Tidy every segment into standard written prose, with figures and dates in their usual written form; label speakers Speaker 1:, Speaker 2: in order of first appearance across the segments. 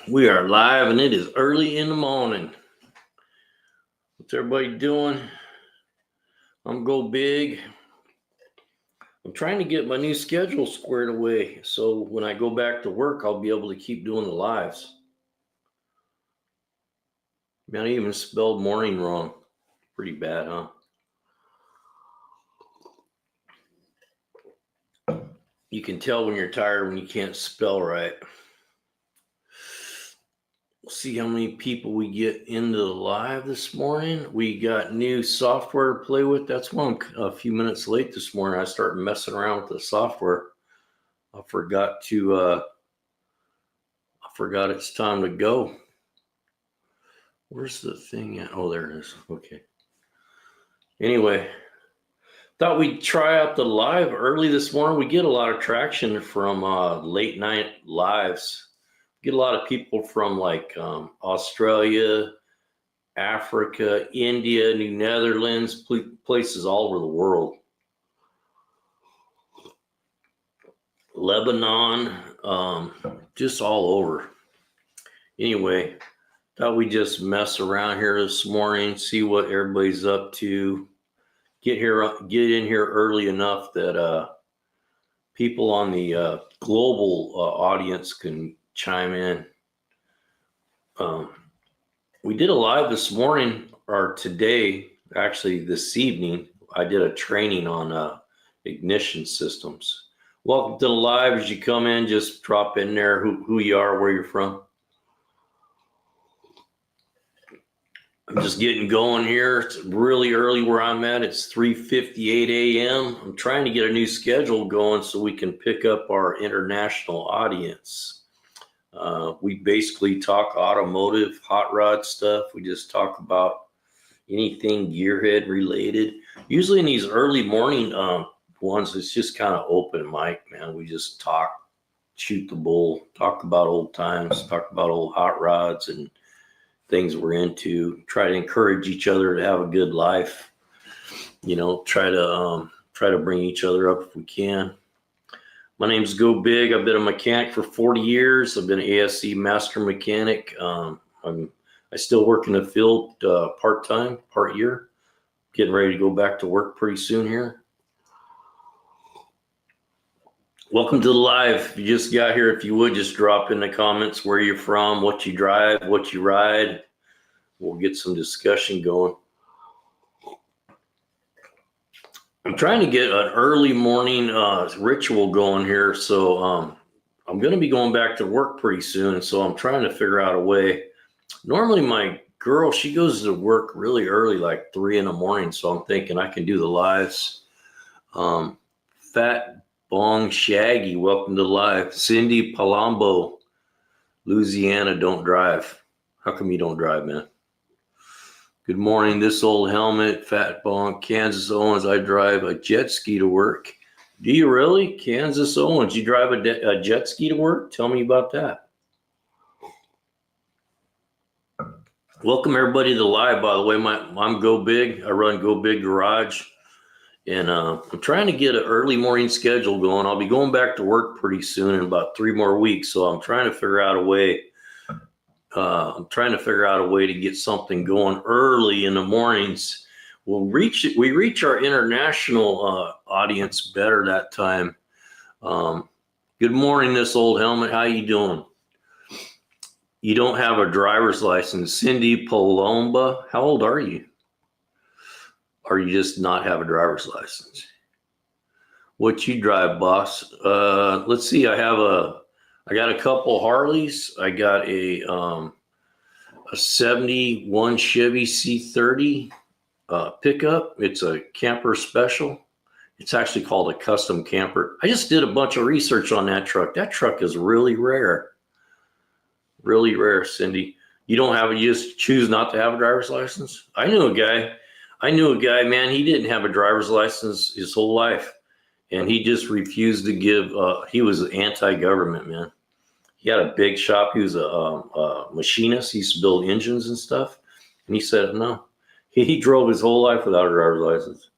Speaker 1: We are live and it is early in the morning. What's everybody doing? I'm Go Big. I'm trying to get my new schedule squared away so when I go back to work, I'll be able to keep doing the lives. Man, I even spelled morning wrong. Pretty bad, huh? You can tell when you're tired when you can't spell right. We'll see how many people we get into the live this morning. We got new software to play with. That's why I'm a few minutes late this morning. I started messing around with the software. I forgot it's time to go. Where's the thing at? Oh, there it is. Okay. Anyway, thought we'd try out the live early this morning. We get a lot of traction from late night lives. Get a lot of people from like Australia, Africa, India, New Netherlands, places all over the world. Lebanon, just all over. Anyway, thought we'd just mess around here this morning, see what everybody's up to. Get in here early enough that people on the global audience can chime in. We did a live this morning, or today, actually this evening. I did a training on ignition systems. Welcome to the live. As you come in, just drop in there who you are, where you're from. I'm just getting going here. It's really early where I'm at. It's 3:58 a.m. I'm trying to get a new schedule going so we can pick up our international audience. We basically talk automotive, hot rod stuff. We just talk about anything gearhead related. Usually in these early morning ones, it's just kind of open mic, man. We just talk, shoot the bull, talk about old times, talk about old hot rods and things we're into, try to encourage each other to have a good life, try to bring each other up if we can. My name's Go Big. I've been a mechanic for 40 years. I've been an ASC master mechanic. I still work in the field part-time, part-year, getting ready to go back to work pretty soon here. Welcome to the live. If you just got here, if you would just drop in the comments where you're from, what you drive, what you ride. We'll get some discussion going. I'm trying to get an early morning ritual going here. So I'm going to be going back to work pretty soon. So I'm trying to figure out a way. Normally my girl, she goes to work really early, like 3 in the morning. So I'm thinking I can do the lives. Fat Bong Shaggy, welcome to the live. Cindy Palombo, Louisiana, don't drive. How come you don't drive, man? Good morning. This old helmet, Fat Bong, Kansas Owens. I drive a jet ski to work. Do you really? Kansas Owens, you drive a jet ski to work? Tell me about that. Welcome everybody to the live, by the way. I'm Go Big. I run Go Big Garage. And I'm trying to get an early morning schedule going. I'll be going back to work pretty soon in about 3 more weeks. So I'm trying to figure out a way. To get something going early in the mornings. We reach our international audience better that time. Good morning, this old helmet. How you doing? You don't have a driver's license. Cindy Palomba, how old are you? Or you just not have a driver's license? What you drive, boss? Let's see. I got a couple Harleys. I got a 71 Chevy C30 pickup. It's a camper special. It's actually called a custom camper. I just did a bunch of research on that truck. That truck is really rare. Really rare, Cindy. You just choose not to have a driver's license? I knew a guy, man, he didn't have a driver's license his whole life. And he just refused to give, he was anti-government, man. He had a big shop. He was a machinist. He used to build engines and stuff. And he said, no. He drove his whole life without a driver's license.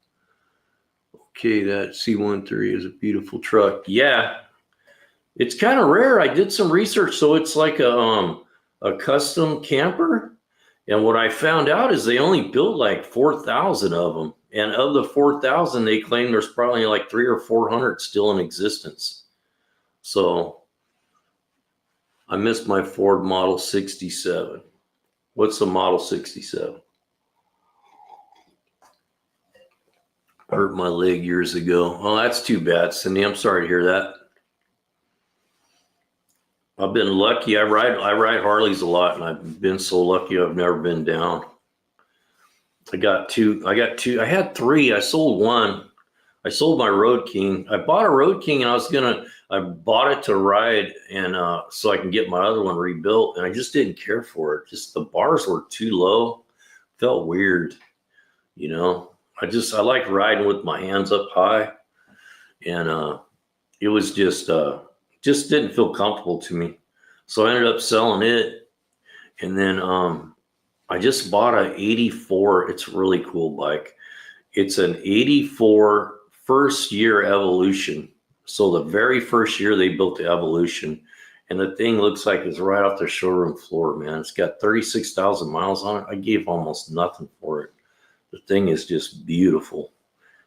Speaker 1: Okay, that C13 is a beautiful truck. Yeah, it's kind of rare. I did some research. So it's like a a custom camper. And what I found out is they only built like 4,000 of them. And of the 4,000, they claim there's probably like 300 or 400 still in existence. So I missed my Ford Model 67. What's the Model 67? Hurt my leg years ago. Oh, that's too bad, Cindy. I'm sorry to hear that. I've been lucky. I ride Harleys a lot, and I've been so lucky I've never been down. I had three. I sold one. I sold my Road King. I bought a Road King, and I bought it to ride, and so I can get my other one rebuilt, and I just didn't care for it. Just the bars were too low. Felt weird, you know. I like riding with my hands up high, and it was just didn't feel comfortable to me. So I ended up selling it, and then I just bought an 84. It's a really cool bike. It's an 84 first year Evolution. So the very first year they built the Evolution, and the thing looks like it's right off the showroom floor, man. It's got 36,000 miles on it. I gave almost nothing for it. The thing is just beautiful.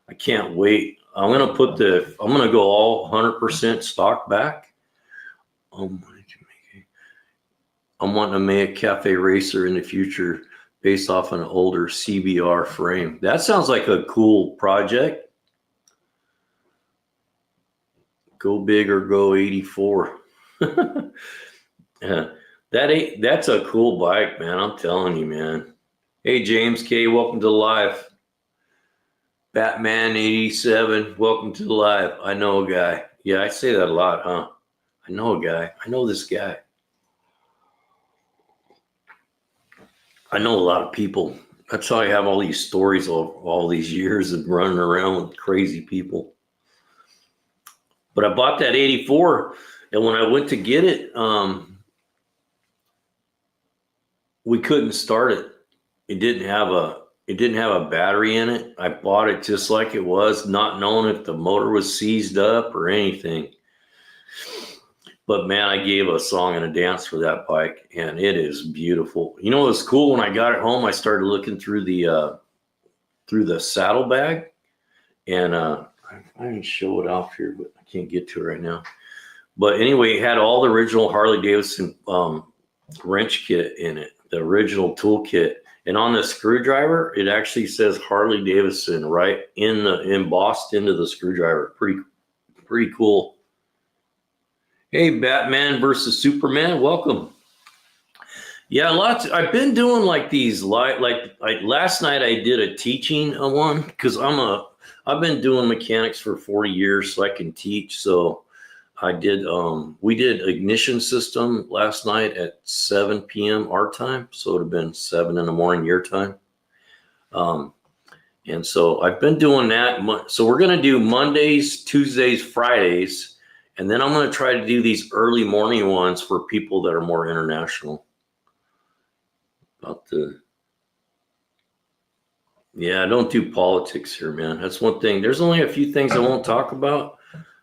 Speaker 1: I can't wait. I'm going to go all 100% stock back. I'm wanting to make a cafe racer in the future based off an older CBR frame. That sounds like a cool project. Go big or go 84. That's a cool bike, man. I'm telling you, man. Hey, James K, welcome to the live. Batman 87, welcome to the live. I know a guy. Yeah, I say that a lot, huh? I know a guy. I know this guy. I know a lot of people. That's how I have all these stories all these years of running around with crazy people. But I bought that 84, and when I went to get it, we couldn't start it. It didn't have a battery in it. I bought it just like it was, not knowing if the motor was seized up or anything. But man, I gave a song and a dance for that bike, and it is beautiful. You know, it was cool when I got it home. I started looking through the saddlebag, and I can show it off here, but I can't get to it right now. But anyway, it had all the original Harley Davidson wrench kit in it, the original tool kit. And on the screwdriver, it actually says Harley Davidson right embossed into the screwdriver. Pretty cool. Hey, Batman versus Superman, welcome. Yeah, I've been doing like these like last night I did a teaching one because I've been doing mechanics for 40 years, so I can teach. So I did we did ignition system last night at 7 p.m. our time, so it would have been 7 in the morning your time. And so I've been doing that. So we're going to do Mondays, Tuesdays, Fridays, and then I'm going to try to do these early morning ones for people that are more international. Yeah, I don't do politics here, man. That's one thing. There's only a few things I won't talk about.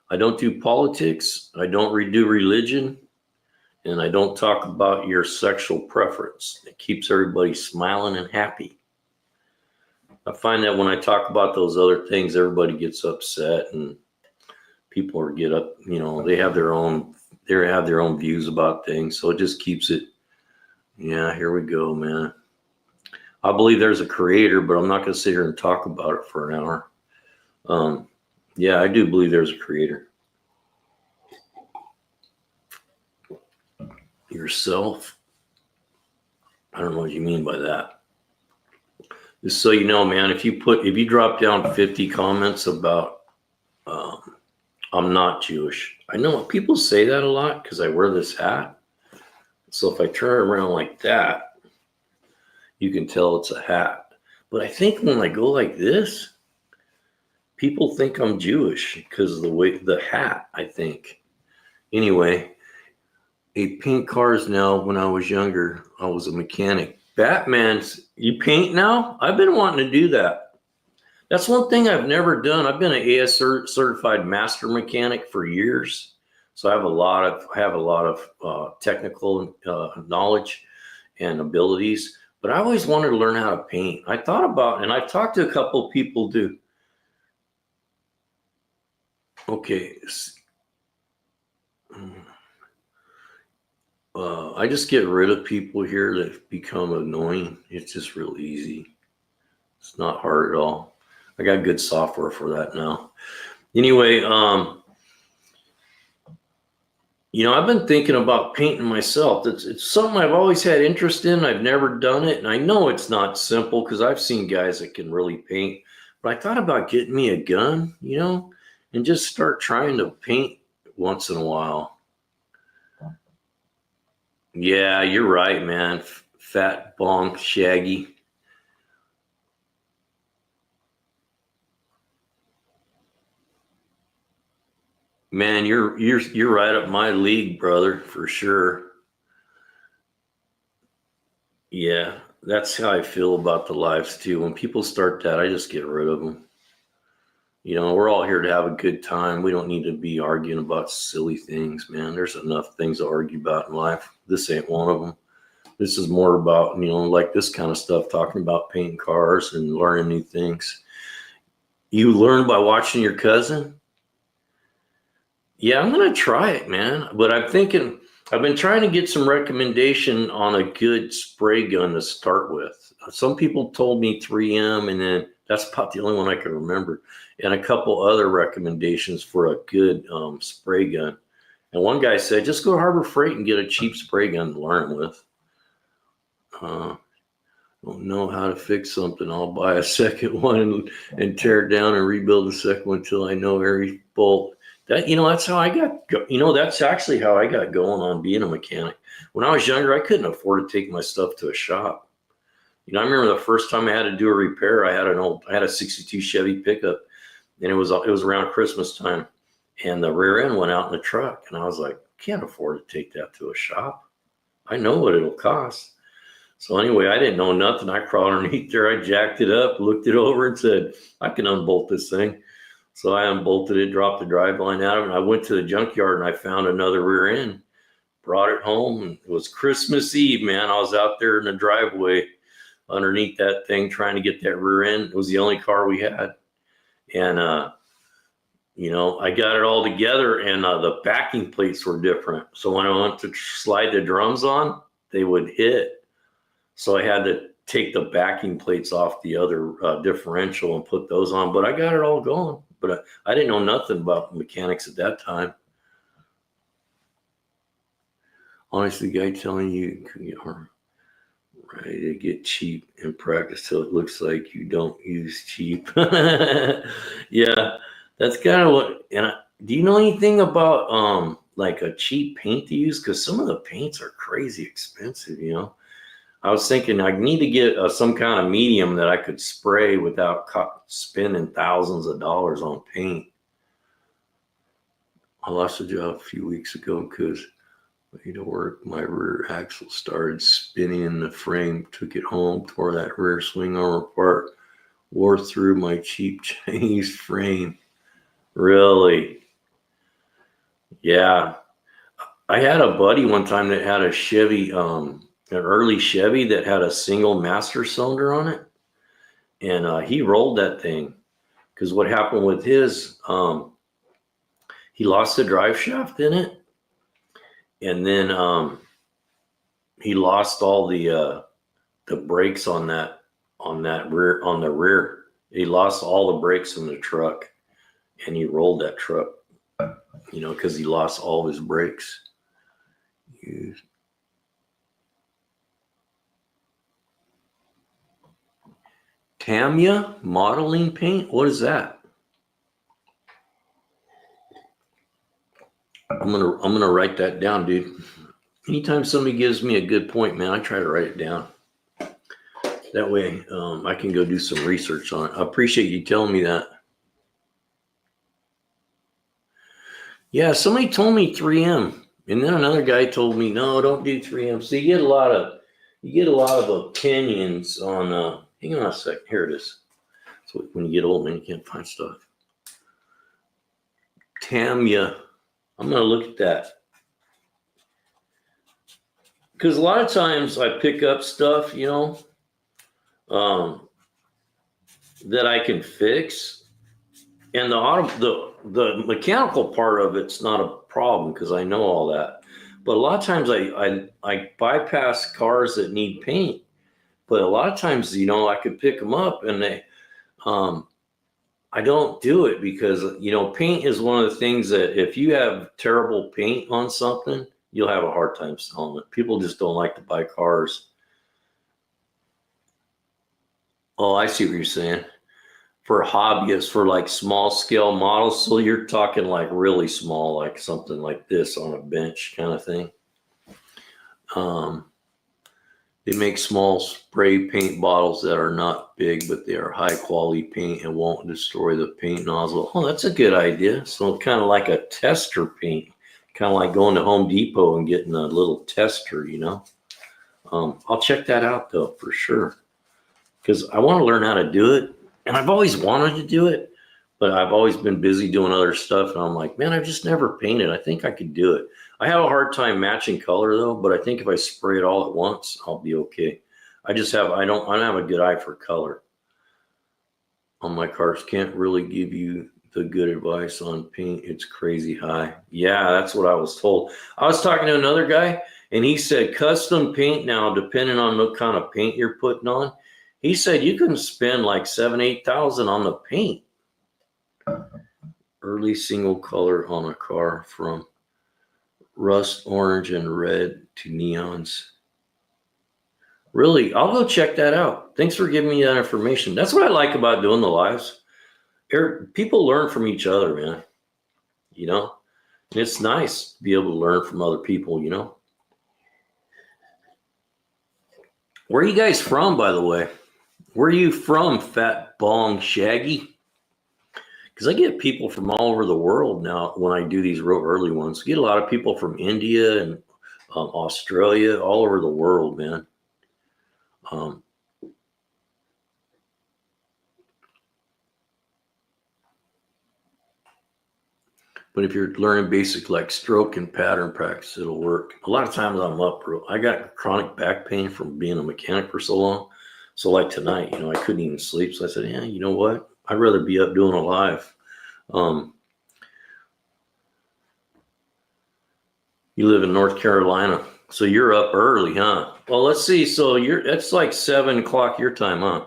Speaker 1: I don't do politics. I don't do religion. And I don't talk about your sexual preference. It keeps everybody smiling and happy. I find that when I talk about those other things, everybody gets upset and people they have their own views about things. So it just keeps it. Yeah, here we go, man. I believe there's a creator, but I'm not going to sit here and talk about it for an hour. Yeah, I do believe there's a creator. Yourself? I don't know what you mean by that. Just so you know, man, if you drop down 50 comments about I'm not Jewish. I know people say that a lot because I wear this hat. So if I turn it around like that, you can tell it's a hat. But I think when I go like this, people think I'm Jewish because of the hat, I think. Anyway, a paint cars now. When I was younger, I was a mechanic. You paint now? I've been wanting to do that. That's one thing I've never done. I've been an AS certified master mechanic for years. So I have a lot of technical knowledge and abilities, but I always wanted to learn how to paint. I thought about, and I've talked to a couple of people too. Okay. I just get rid of people here that become annoying. It's just real easy. It's not hard at all. I got good software for that now. Anyway, you know, I've been thinking about painting myself. It's something I've always had interest in. I've never done it. And I know it's not simple because I've seen guys that can really paint. But I thought about getting me a gun, you know, and just start trying to paint once in a while. Yeah, you're right, man. Fat, bonk, shaggy. Man, you're right up my league, brother, for sure. Yeah, that's how I feel about the lives too. When people start that, I just get rid of them. You know, we're all here to have a good time. We don't need to be arguing about silly things, man. There's enough things to argue about in life. This ain't one of them. This is more about, you know, like this kind of stuff, talking about painting cars and learning new things. You learn by watching your cousin? Yeah, I'm gonna try it, man. But I'm thinking, I've been trying to get some recommendation on a good spray gun to start with. Some people told me 3M, and then that's about the only one I can remember, and a couple other recommendations for a good spray gun. And one guy said, just go to Harbor Freight and get a cheap spray gun to learn with. Don't know how to fix something. I'll buy a second one and tear it down and rebuild the second one until I know every bolt. That, you know, that's how I got, you know, that's actually how I got going on being a mechanic. When I was younger, I couldn't afford to take my stuff to a shop. You know, I remember the first time I had to do a repair, I had a 62 Chevy pickup, and it was around Christmas time, and the rear end went out in the truck. And I was like, can't afford to take that to a shop. I know what it'll cost. So anyway, I didn't know nothing. I crawled underneath there. I jacked it up, looked it over, and said, I can unbolt this thing. So I unbolted it, dropped the drive line out of it, and I went to the junkyard and I found another rear end, brought it home, and it was Christmas Eve, man. I was out there in the driveway underneath that thing trying to get that rear end. It was the only car we had. And, you know, I got it all together, and the backing plates were different. So when I went to slide the drums on, they would hit. So I had to take the backing plates off the other differential and put those on, but I got it all going. But I didn't know nothing about mechanics at that time. Honestly, the guy telling you are ready to get cheap and practice till it looks like you don't use cheap. Yeah, that's kind of what. And do you know anything about like a cheap paint to use? Because some of the paints are crazy expensive, you know. I was thinking I need to get some kind of medium that I could spray without spending thousands of dollars on paint. I lost a job a few weeks ago because way to work, my rear axle started spinning in the frame, took it home, tore that rear swing arm apart, wore through my cheap Chinese frame. Really? Yeah. I had a buddy one time that had a Chevy, an early Chevy that had a single master cylinder on it, and he rolled that thing because what happened with his, he lost the drive shaft in it, and then he lost all the brakes on the rear. He lost all the brakes in the truck, and he rolled that truck, you know, because he lost all his brakes. Tamiya modeling paint? What is that? I'm gonna write that down, dude. Anytime somebody gives me a good point, man, I try to write it down. That way I can go do some research on it. I appreciate you telling me that. Yeah, somebody told me 3M, and then another guy told me, no, don't do 3M. So you get a lot of opinions on hang on a sec. Here it is. So when you get old, man, you can't find stuff. Tamiya I'm going to look at that. Because a lot of times I pick up stuff, you know, that I can fix. And the mechanical part of it's not a problem because I know all that. But a lot of times I bypass cars that need paint. But a lot of times, you know, I could pick them up and I don't do it because, you know, paint is one of the things that if you have terrible paint on something, you'll have a hard time selling it. People just don't like to buy cars. Oh, I see what you're saying. For hobbyists, for like small scale models. So you're talking like really small, like something like this on a bench kind of thing. They make small spray paint bottles that are not big, but they are high quality paint and won't destroy the paint nozzle. Oh, that's a good idea. So kind of like a tester paint, kind of like going to Home Depot and getting a little tester, you know. I'll check that out though, for sure. Because I want to learn how to do it. And I've always wanted to do it, but I've always been busy doing other stuff. And I'm like, man, I've just never painted. I think I could do it. I have a hard time matching color though, but I think if I spray it all at once, I'll be okay. I don't have a good eye for color on my cars. Can't really give you the good advice on paint. It's crazy high. Yeah, that's what I was told. I was talking to another guy and he said custom paint now, depending on what kind of paint you're putting on, he said you can spend like $7,000-8,000 on the paint. Early single color on a car from rust orange and red to neons. Really, I'll go check that out. Thanks for giving me that information. That's what I like about doing the lives. People learn from each other, man. You know, and it's nice to be able to learn from other people, you know. Where are you guys from, by the way? Where are you from, Fat Bong Shaggy? Because I get people from all over the world now when I do these real early ones. I get a lot of people from India and Australia, all over the world, man. But if you're learning basic like stroke and pattern practice, it'll work. A lot of times I'm up, bro. I got chronic back pain from being a mechanic for so long. So like tonight, you know, I couldn't even sleep. So I said, yeah, you know what? I'd rather be up doing a live. You live in North Carolina, so you're up early, huh? Well, let's see. So it's like 7 o'clock your time, huh?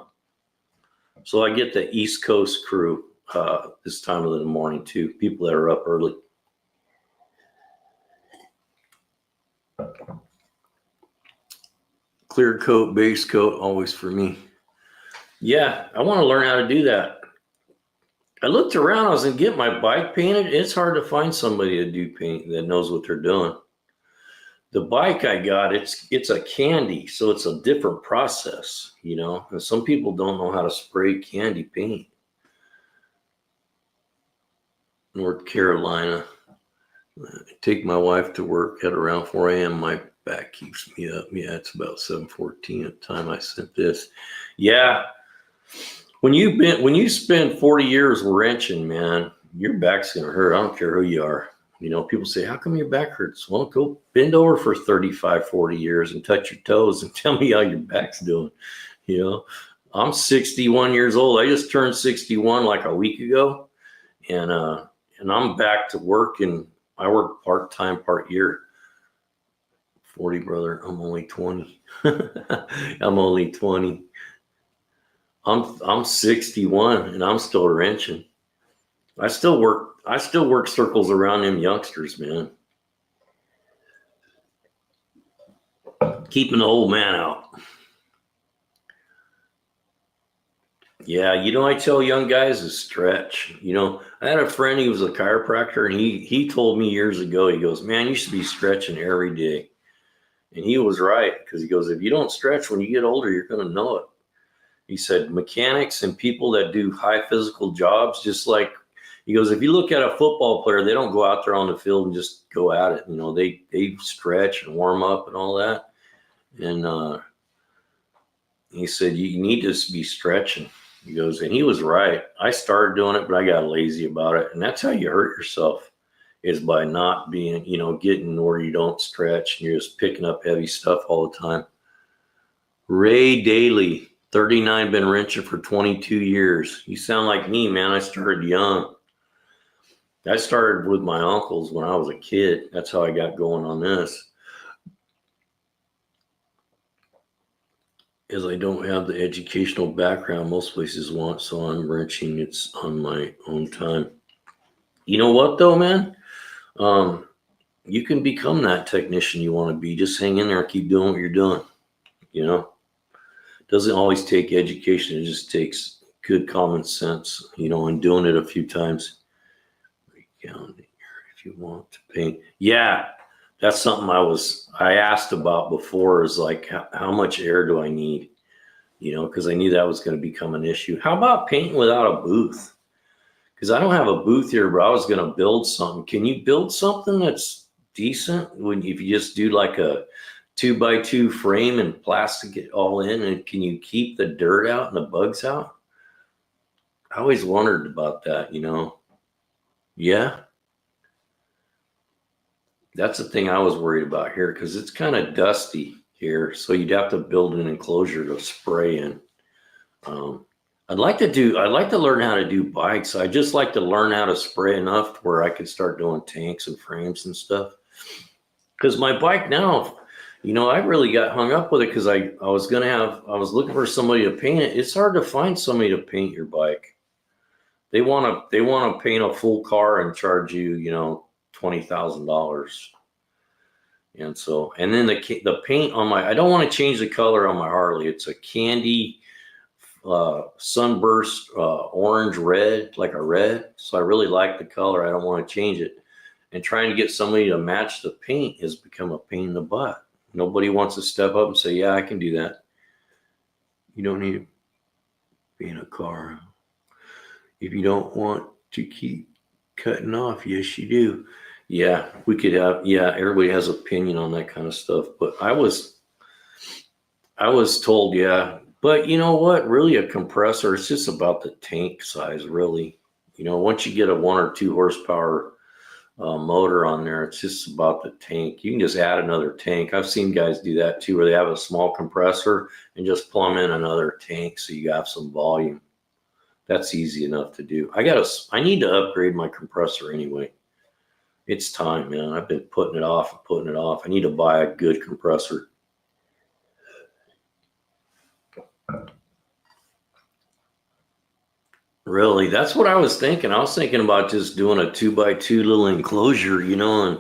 Speaker 1: So I get the East Coast crew this time of the morning too. People that are up early. Clear coat, base coat, always for me. Yeah, I want to learn how to do that. I looked around, I was going to get my bike painted. It's hard to find somebody to do paint that knows what they're doing. The bike I got, it's a candy, so it's a different process, you know. And some people don't know how to spray candy paint. North Carolina. I take my wife to work at around 4 a.m. My back keeps me up. Yeah, it's about 7:14 at the time I sent this. Yeah. When you spend 40 years wrenching, man, your back's gonna hurt. I don't care who you are. You know, people say, how come your back hurts? Well, go bend over for 35, 40 years and touch your toes and tell me how your back's doing. You know, I'm 61 years old. I just turned 61 like a week ago. And I'm back to work, and I work part-time, part year. 40, brother. I'm only 20. I'm only 20. I'm 61 and I'm still wrenching. I still work circles around them youngsters, man. Keeping the old man out. Yeah, you know, I tell young guys to stretch. You know, I had a friend, he was a chiropractor, and he told me years ago, he goes, man, you should be stretching every day. And he was right, because he goes, if you don't stretch when you get older, you're going to know it. He said mechanics and people that do high physical jobs, just like, he goes, if you look at a football player, they don't go out there on the field and just go at it. You know, they stretch and warm up and all that. And he said, you need to be stretching. He goes, and he was right. I started doing it, but I got lazy about it. And that's how you hurt yourself. is by not being, getting where you don't stretch and you're just picking up heavy stuff all the time. Ray Daly, 39, been wrenching for 22 years. You sound like me, man. I started young. I started with my uncles when I was a kid. That's how I got going on this. As I don't have the educational background most places want, so I'm wrenching. It's on my own time. You know what, though, man? You can become that technician you want to be. Just hang in there and keep doing what you're doing. Doesn't always take education. It just takes good common sense, and doing it a few times. If you want to paint. Yeah, that's something I asked about before, is like, how much air do I need? Because I knew that was going to become an issue. How about painting without a booth? Because I don't have a booth here, but I was going to build something. Can you build something that's decent if you just do like a 2x2 frame and plastic it all in? And can you keep the dirt out and the bugs out? I always wondered about that, Yeah. That's the thing I was worried about here, because it's kind of dusty here. So you'd have to build an enclosure to spray in. I'd like to learn how to do bikes. I just like to learn how to spray enough to where I could start doing tanks and frames and stuff. Because my bike now, I really got hung up with it, because I was looking for somebody to paint it. It's hard to find somebody to paint your bike. They want to paint a full car and charge you, $20,000. And then the paint on I don't want to change the color on my Harley. It's a candy sunburst orange red, like a red. So I really like the color. I don't want to change it. And trying to get somebody to match the paint has become a pain in the butt. Nobody wants to step up and say, yeah, I can do that. You don't need to be in a car. If you don't want to keep cutting off, yes, you do. Yeah, we could have, everybody has opinion on that kind of stuff. But I was told, yeah. But you know what? Really, a compressor, it's just about the tank size, really. Once you get a 1 or 2 horsepower motor on there, it's just about the tank. You can just add another tank. I've seen guys do that too, where they have a small compressor and just plumb in another tank so you have some volume. That's easy enough to do. I need to upgrade my compressor anyway. It's time, man. I've been putting it off. I need to buy a good compressor. Really, that's what I was thinking. I was thinking about just doing a 2x2 little enclosure, and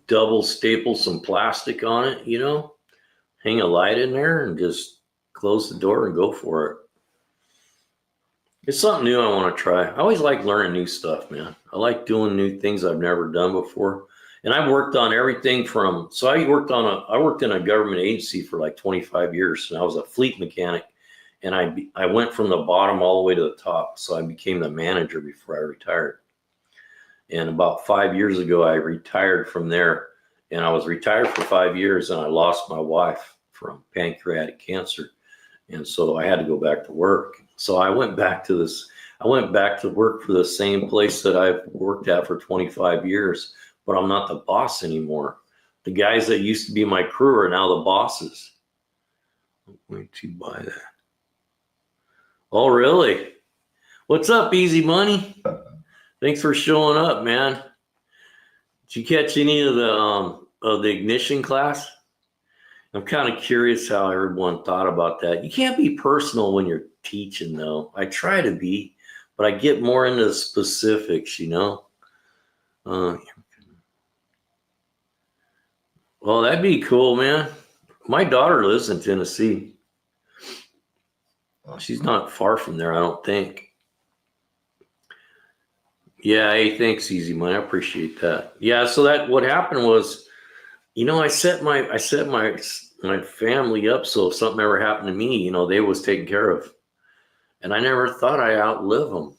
Speaker 1: double staple some plastic on it, hang a light in there and just close the door and go for it. It's something new I want to try. I always like learning new stuff, man. I like doing new things I've never done before. And I've worked on everything I worked in a government agency for like 25 years, and I was a fleet mechanic. And I went from the bottom all the way to the top. So I became the manager before I retired. And about 5 years ago, I retired from there. And I was retired for 5 years, and I lost my wife from pancreatic cancer. And so I had to go back to work. So I went back to work for the same place that I've worked at for 25 years, but I'm not the boss anymore. The guys that used to be my crew are now the bosses. I'm going to buy that. Oh, really? What's up, Easy Money? Thanks for showing up, man. Did you catch any of the ignition class? I'm kind of curious how everyone thought about that. You can't be personal when you're teaching, though. I try to be, but I get more into the specifics, Well, that'd be cool, man. My daughter lives in Tennessee. She's not far from there, I don't think. Yeah, hey, thanks, Easy Money. I appreciate that. Yeah, so what happened was, I set my family up so if something ever happened to me, they was taken care of. And I never thought I'd outlive them,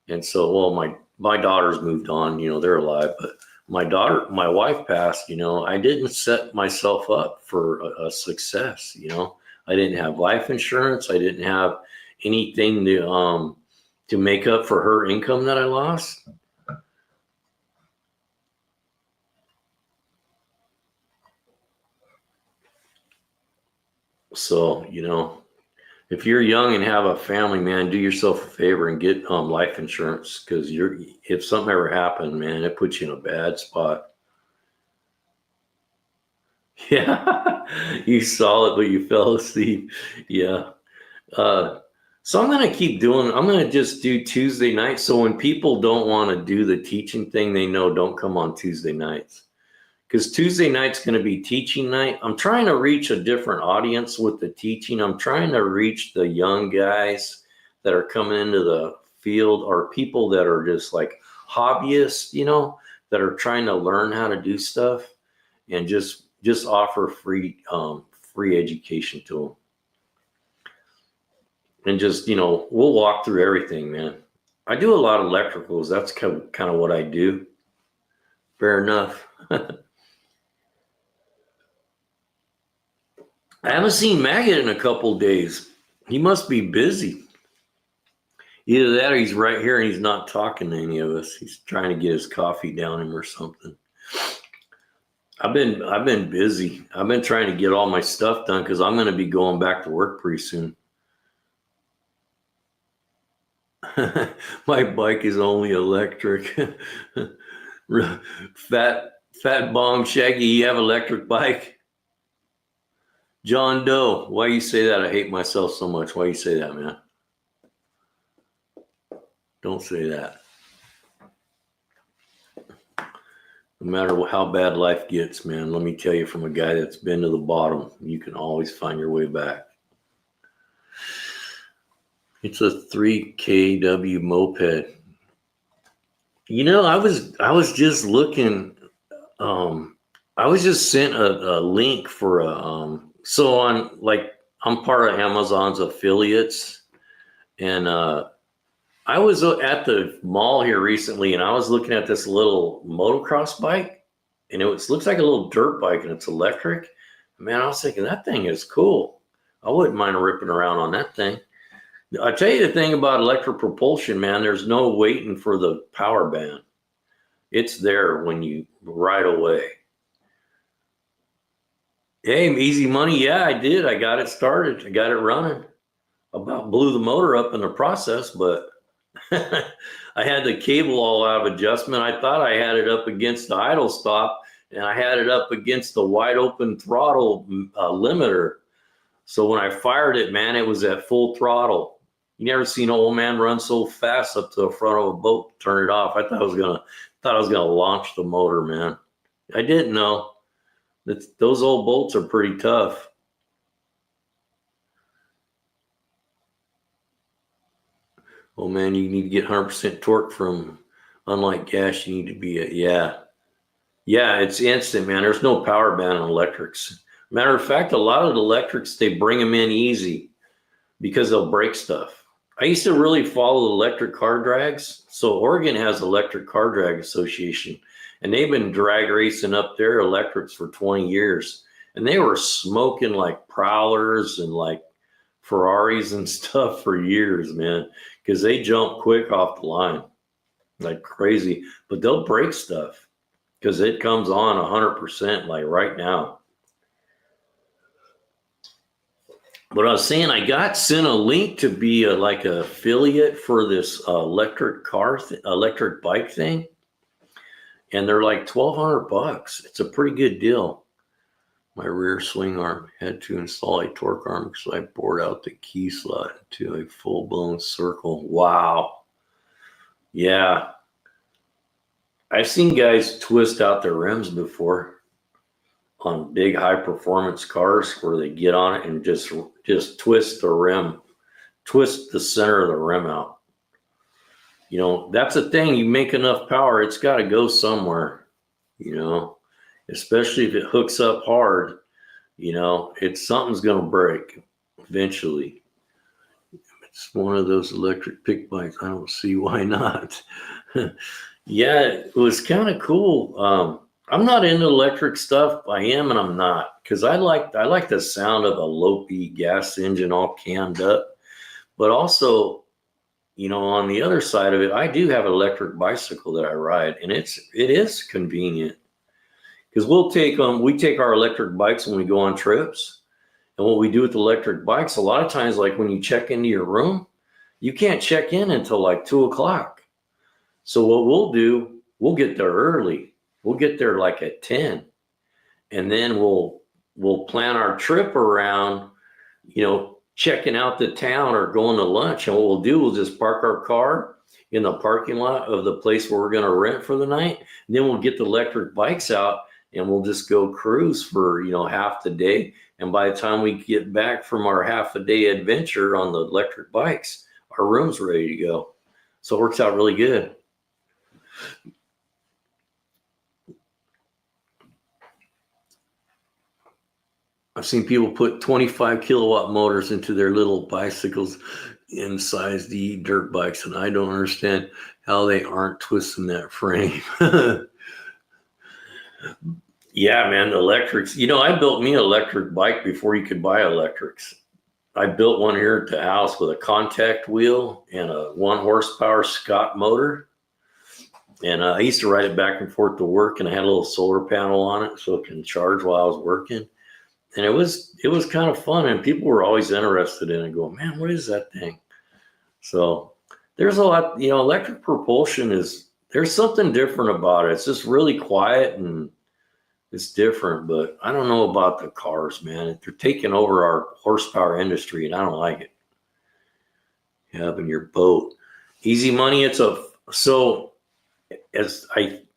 Speaker 1: And so, well, my daughters moved on, they're alive, but my wife passed, I didn't set myself up for a success, I didn't have life insurance. I didn't have anything to make up for her income that I lost. So, if you're young and have a family, man, do yourself a favor and get life insurance, because if something ever happened, man, it puts you in a bad spot. Yeah, you saw it, but you fell asleep. Yeah. So I'm going to just do Tuesday nights. So when people don't want to do the teaching thing, they know don't come on Tuesday nights. Because Tuesday night's going to be teaching night. I'm trying to reach a different audience with the teaching. I'm trying to reach the young guys that are coming into the field, or people that are just like hobbyists, that are trying to learn how to do stuff, and just offer free education to them. And just, we'll walk through everything, man. I do a lot of electricals. That's kind of what I do. Fair enough. I haven't seen Maggot in a couple days. He must be busy. Either that or he's right here and he's not talking to any of us. He's trying to get his coffee down him or something. I've been busy. I've been trying to get all my stuff done because I'm going to be going back to work pretty soon. My bike is only electric. Fat bong Shaggy, you have electric bike? John Doe, why you say that? I hate myself so much. Why you say that, man? Don't say that. No matter how bad life gets, man, let me tell you, from a guy that's been to the bottom, you can always find your way back. It's a 3 kW moped. I was just looking. I was just sent a link for so I'm part of Amazon's affiliates, and I was at the mall here recently, and I was looking at this little motocross bike, and looks like a little dirt bike, and it's electric. Man, I was thinking that thing is cool. I wouldn't mind ripping around on that thing. I tell you the thing about electric propulsion, man, there's no waiting for the power band. It's there when you right away. Hey, easy money. Yeah, I did. I got it started. I got it running. About blew the motor up in the process, but I had the cable all out of adjustment. I thought I had it up against the idle stop, and I had it up against the wide open throttle limiter. So when I fired it, man, it was at full throttle. You never seen an old man run so fast up to the front of a boat, turn it off. I thought I was gonna launch the motor, man. I didn't know that those old bolts are pretty tough. Oh man, you need to get 100% torque from, unlike gas, you need to be yeah, it's instant, man. There's no power band on electrics. Matter of fact, a lot of the electrics, they bring them in easy because they'll break stuff. I used to really follow the electric car drags. So Oregon has Electric Car Drag Association, and they've been drag racing up their electrics for 20 years. And they were smoking like Prowlers and like Ferraris and stuff for years, man, because they jump quick off the line like crazy. But they'll break stuff because it comes on 100% like right now. But I was saying, I got sent a link to be like an affiliate for this electric bike thing, and they're like $1,200. It's a pretty good deal. My rear swing arm had to install a torque arm because I bored out the key slot into a full-blown circle. Wow. Yeah. I've seen guys twist out their rims before on big high-performance cars where they get on it and just twist the rim, twist the center of the rim out. That's the thing. You make enough power, it's got to go somewhere, especially if it hooks up hard, something's going to break eventually. It's one of those electric pick bikes. I don't see why not. Yeah, it was kind of cool. I'm not into electric stuff. I am and I'm not, because I like the sound of a low-speed gas engine all cammed up. But also, on the other side of it, I do have an electric bicycle that I ride, and it is convenient because we take our electric bikes when we go on trips, And what we do with electric bikes, a lot of times, like when you check into your room, you can't check in until like 2 o'clock. So what we'll do, we'll get there early. We'll get there like at 10. And then we'll plan our trip around, checking out the town or going to lunch. And what we'll do, we'll just park our car in the parking lot of the place where we're going to rent for the night. And then we'll get the electric bikes out and we'll just go cruise for, half the day. And by the time we get back from our half a day adventure on the electric bikes, our room's ready to go. So it works out really good. I've seen people put 25 kilowatt motors into their little bicycles in size D dirt bikes, and I don't understand how they aren't twisting that frame. Yeah, man, the electrics. I built me an electric bike before you could buy electrics. I built one here at the house with a contact wheel and a 1 horsepower Scott motor. And I used to ride it back and forth to work, and I had a little solar panel on it so it can charge while I was working. And it was kind of fun, and people were always interested in it, going, man, what is that thing? So there's a lot, electric propulsion there's something different about it. It's just really quiet and it's different, but I don't know about the cars, man. They're taking over our horsepower industry, and I don't like it. Having your boat. Easy money,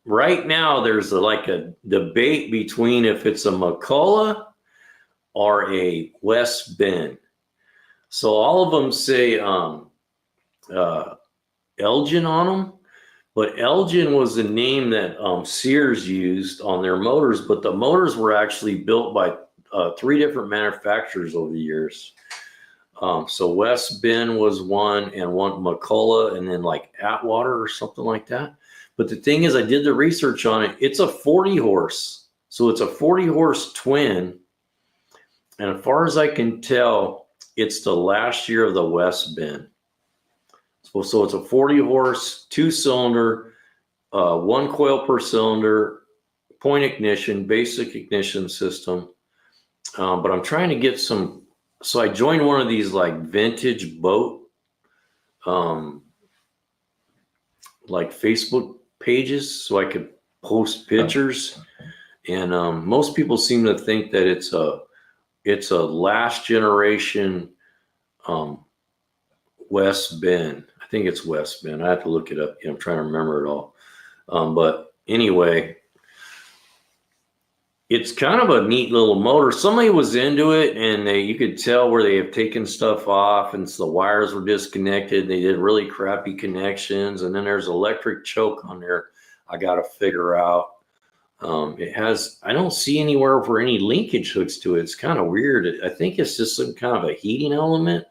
Speaker 1: right now there's like a debate between if it's a McCullough or a West Bend. So all of them say Elgin on them, but Elgin was the name that Sears used on their motors, but the motors were actually built by 3 different manufacturers over the years. So West Bend was one, and one McCullough, and then like Atwater or something like that. But the thing is, I did the research on it. It's a 40 horse. So it's a 40 horse twin. And as far as I can tell, it's the last year of the West Bend. So it's a 40 horse, 2-cylinder, 1 coil per cylinder, point ignition, basic ignition system. But I'm trying to get some. So I joined one of these like vintage boat, like Facebook pages, so I could post pictures. And most people seem to think that it's a last generation West Bend. I think it's West Bend. I have to look it up. I'm trying to remember it all. But anyway, it's kind of a neat little motor. Somebody was into it, and you could tell where they have taken stuff off, and so the wires were disconnected. They did really crappy connections, and then there's electric choke on there I got to figure out. I don't see anywhere for any linkage hooks to it. It's kind of weird. I think it's just some kind of a heating element,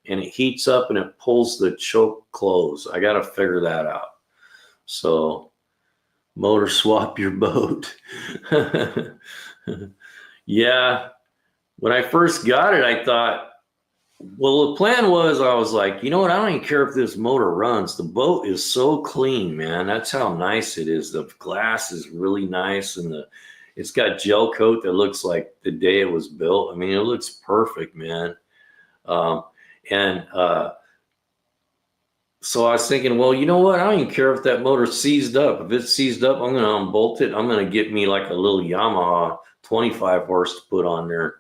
Speaker 1: and it heats up and it pulls the choke closed. I got to figure that out. So motor swap your boat. Yeah. When I first got it, I thought, well, the plan was, I was like, you know what? I don't even care if this motor runs. The boat is so clean, man. That's how nice it is. The glass is really nice, and it's got gel coat that looks like the day it was built. I mean, it looks perfect, man. So I was thinking, well, you know what? I don't even care if that motor's seized up. If it's seized up, I'm going to unbolt it. I'm going to get me like a little Yamaha 25 horse to put on there.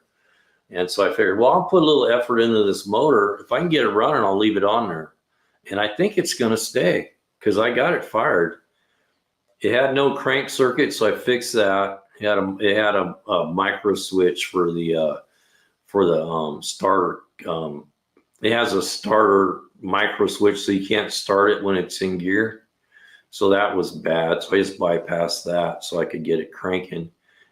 Speaker 1: And so I figured, well, I'll put a little effort into this motor. If I can get it running, I'll leave it on there. And I think it's going to stay because I got it fired. It had no crank circuit, so I fixed that. It had a micro switch for the starter. It has a starter micro switch, so you can't start it when it's in gear. So that was bad. So I just bypassed that so I could get it cranking.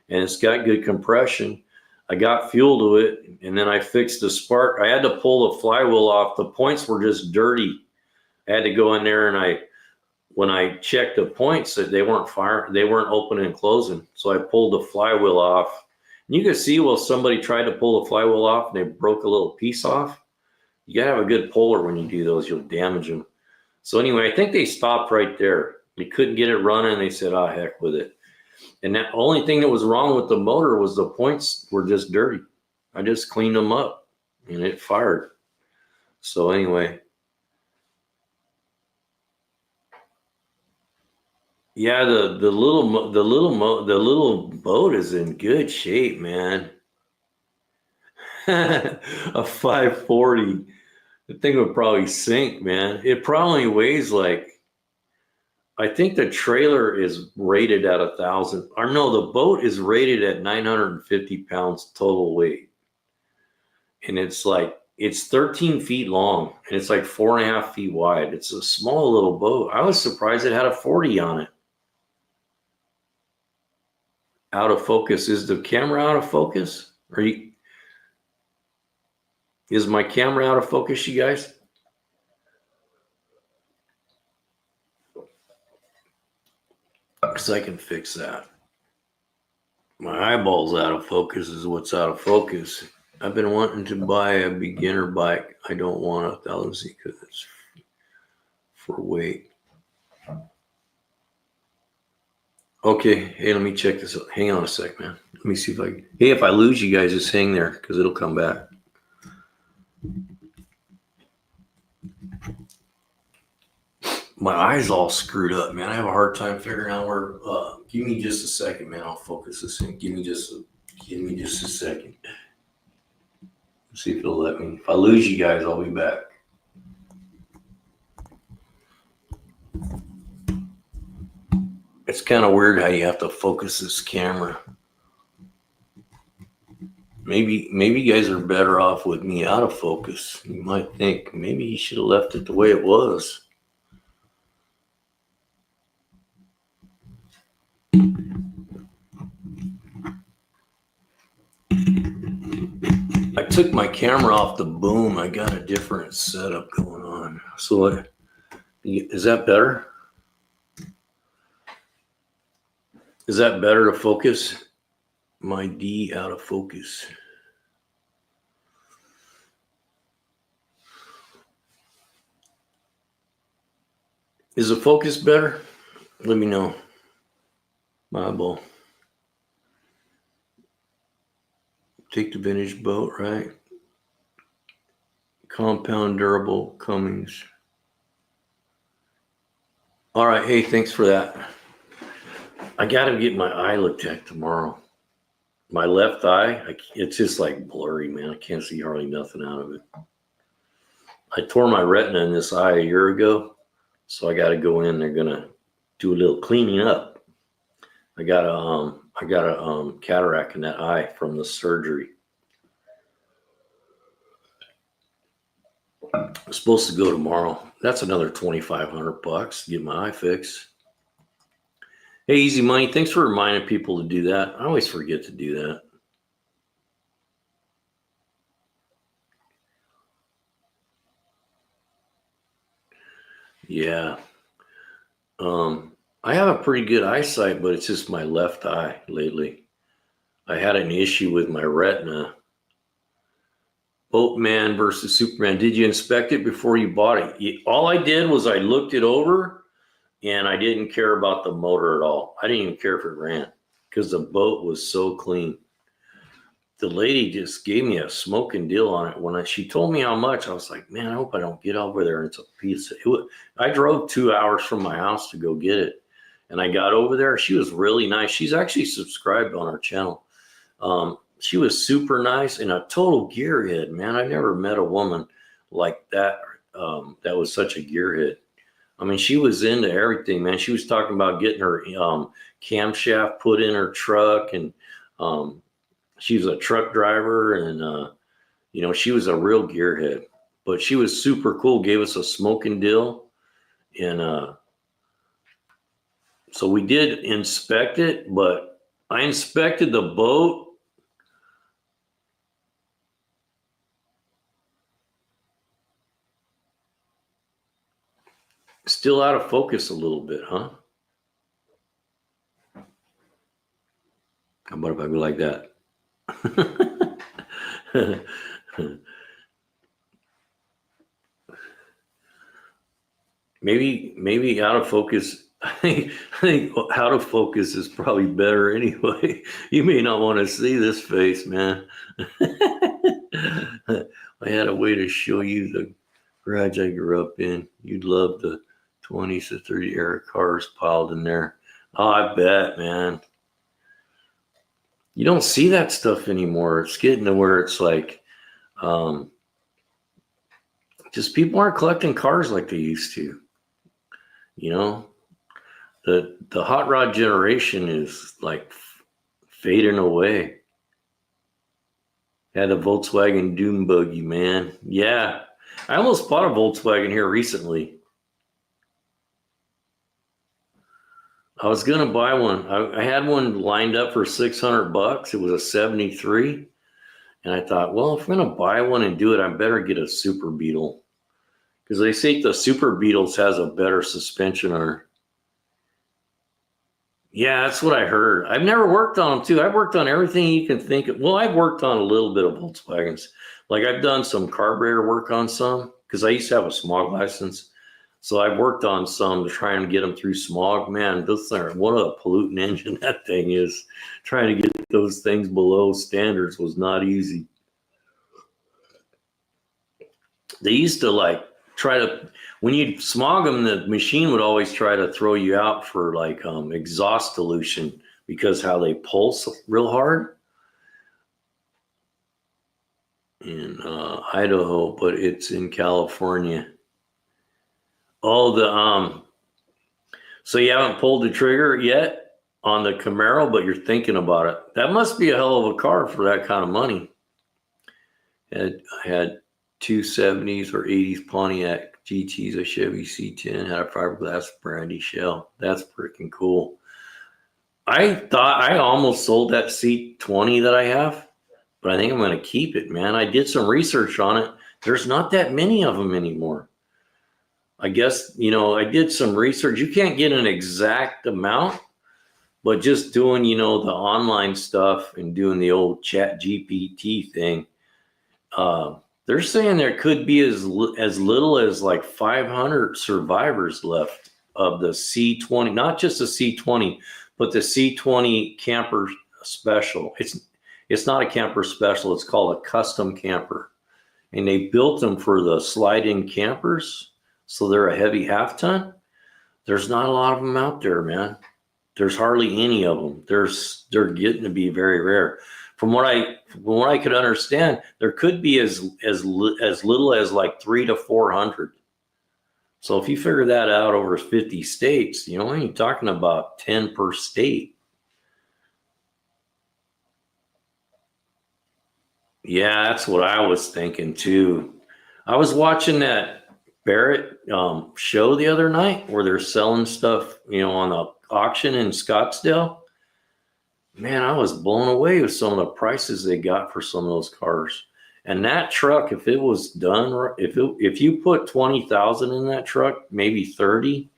Speaker 1: And it's got good compression. I got fuel to it, and then I fixed the spark. I had to pull the flywheel off. The points were just dirty. I had to go in there, and when I checked the points, they weren't firing. They weren't opening and closing. So I pulled the flywheel off. And you could see, well, somebody tried to pull the flywheel off, and they broke a little piece off. You gotta have a good puller when you do those. You'll damage them. So anyway, I think they stopped right there. They couldn't get it running. They said, "Ah, heck with it." And the only thing that was wrong with the motor was the points were just dirty. I just cleaned them up and it fired. So anyway, yeah, the little boat is in good shape, man. A 540. The thing would probably sink, man. It probably weighs like, I think the trailer is rated at 1,000. Or no, the boat is rated at 950 pounds total weight. And it's 13 feet long and it's like 4.5 feet wide. It's a small little boat. I was surprised it had a 40 on it. Out of focus. Is the camera out of focus? Is my camera out of focus, you guys? Because I can fix that. My eyeball's out of focus is what's out of focus. I've been wanting to buy a beginner bike. I don't want 1,000 because it's for weight. Okay, hey, let me check this out. Hang on a sec, man. Let me see if if I lose you guys, just hang there because it'll come back. My eye's all screwed up, man. I have a hard time figuring out where. Give me just a second, man. I'll focus this in. Give me just a second. See if it'll let me. If I lose you guys, I'll be back. It's kind of weird how you have to focus this camera. Maybe you guys are better off with me out of focus. You might think maybe you should have left it the way it was. I took my camera off the boom. I got a different setup going on. So is that better? Is that better to focus? My D out of focus. Is the focus better? Let me know. My eyeball. Take the vintage boat, right? Compound, durable, Cummings. All right. Hey, thanks for that. I got to get my eye looked at tomorrow. My left eye, it's just like blurry, man. I can't see hardly nothing out of it. I tore my retina in this eye a year ago, so I got to go in. They're gonna do a little cleaning up. I got a cataract in that eye from the surgery. I'm supposed to go tomorrow. That's another $2,500 to get my eye fixed. Hey, Easy Money, thanks for reminding people to do that. I always forget to do that. Yeah. I have a pretty good eyesight, but it's just my left eye lately. I had an issue with my retina. Boatman versus Superman. Did you inspect it before you bought it? All I did was I looked it over and I didn't care about the motor at all. I didn't even care if it ran because the boat was so clean. The lady just gave me a smoking deal on it. When she told me how much, I was like, man, I hope I don't get over there and it's a piece. I drove 2 hours from my house to go get it. And I got over there. She was really nice. She's actually subscribed on our channel. She was super nice and a total gearhead, man. I never met a woman like that that was such a gearhead. I mean, she was into everything, man. She was talking about getting her camshaft put in her truck, and she's a truck driver, and she was a real gearhead. But she was super cool. Gave us a smoking deal, and so we did inspect it. But I inspected the boat. Still out of focus a little bit, huh? How about if I go like that? maybe out of focus. I think how to focus is probably better anyway. You may not want to see this face, man. I had a way to show you the garage I grew up in. You'd love the 20s to 30 era cars piled in there. Oh, I bet, man. You don't see that stuff anymore. It's getting to where it's like, just people aren't collecting cars like they used to. You know, the hot rod generation is like fading away. Had a Volkswagen Dune buggy, man. Yeah, I almost bought a Volkswagen here recently. I was gonna buy one. I had one lined up for $600. It was a '73, and I thought, well, if I'm gonna buy one and do it, I better get a Super Beetle, because they say the Super Beetles has a better suspension or. Yeah, that's what I heard. I've never worked on them too. I've worked on everything you can think of. Well, I've worked on a little bit of Volkswagens. Like I've done some carburetor work on some because I used to have a smog license. So I've worked on some to try and get them through smog. Man, those are what a pollutant engine that thing is. Trying to get those things below standards was not easy. They used to like try to, when you'd smog them, the machine would always try to throw you out for like exhaust dilution because how they pulse real hard in Idaho, but it's in California. Oh, so you haven't pulled the trigger yet on the Camaro, but you're thinking about it. That must be a hell of a car for that kind of money. I had two 70s or 80s Pontiac GTs, a Chevy C10, had a fiberglass brandy shell. That's freaking cool. I thought I almost sold that C20 that I have, but I think I'm going to keep it, man. I did some research on it. There's not that many of them anymore. I guess, I did some research. You can't get an exact amount, but just doing, the online stuff and doing the old chat GPT thing, they're saying there could be as little as like 500 survivors left of the C20, not just the C20, but the C20 camper special. It's not a camper special. It's called a custom camper. And they built them for the slide-in campers. So they're a heavy half ton. There's not a lot of them out there, man. There's hardly any of them. They're getting to be very rare. From what I could understand, there could be as little as like 300 to 400. So if you figure that out over 50 states, you're talking about 10 per state. Yeah, that's what I was thinking too. I was watching that Barrett show the other night where they're selling stuff, on the auction in Scottsdale. Man, I was blown away with some of the prices they got for some of those cars. And that truck, if it was done, if you put 20,000 in that truck, maybe 30,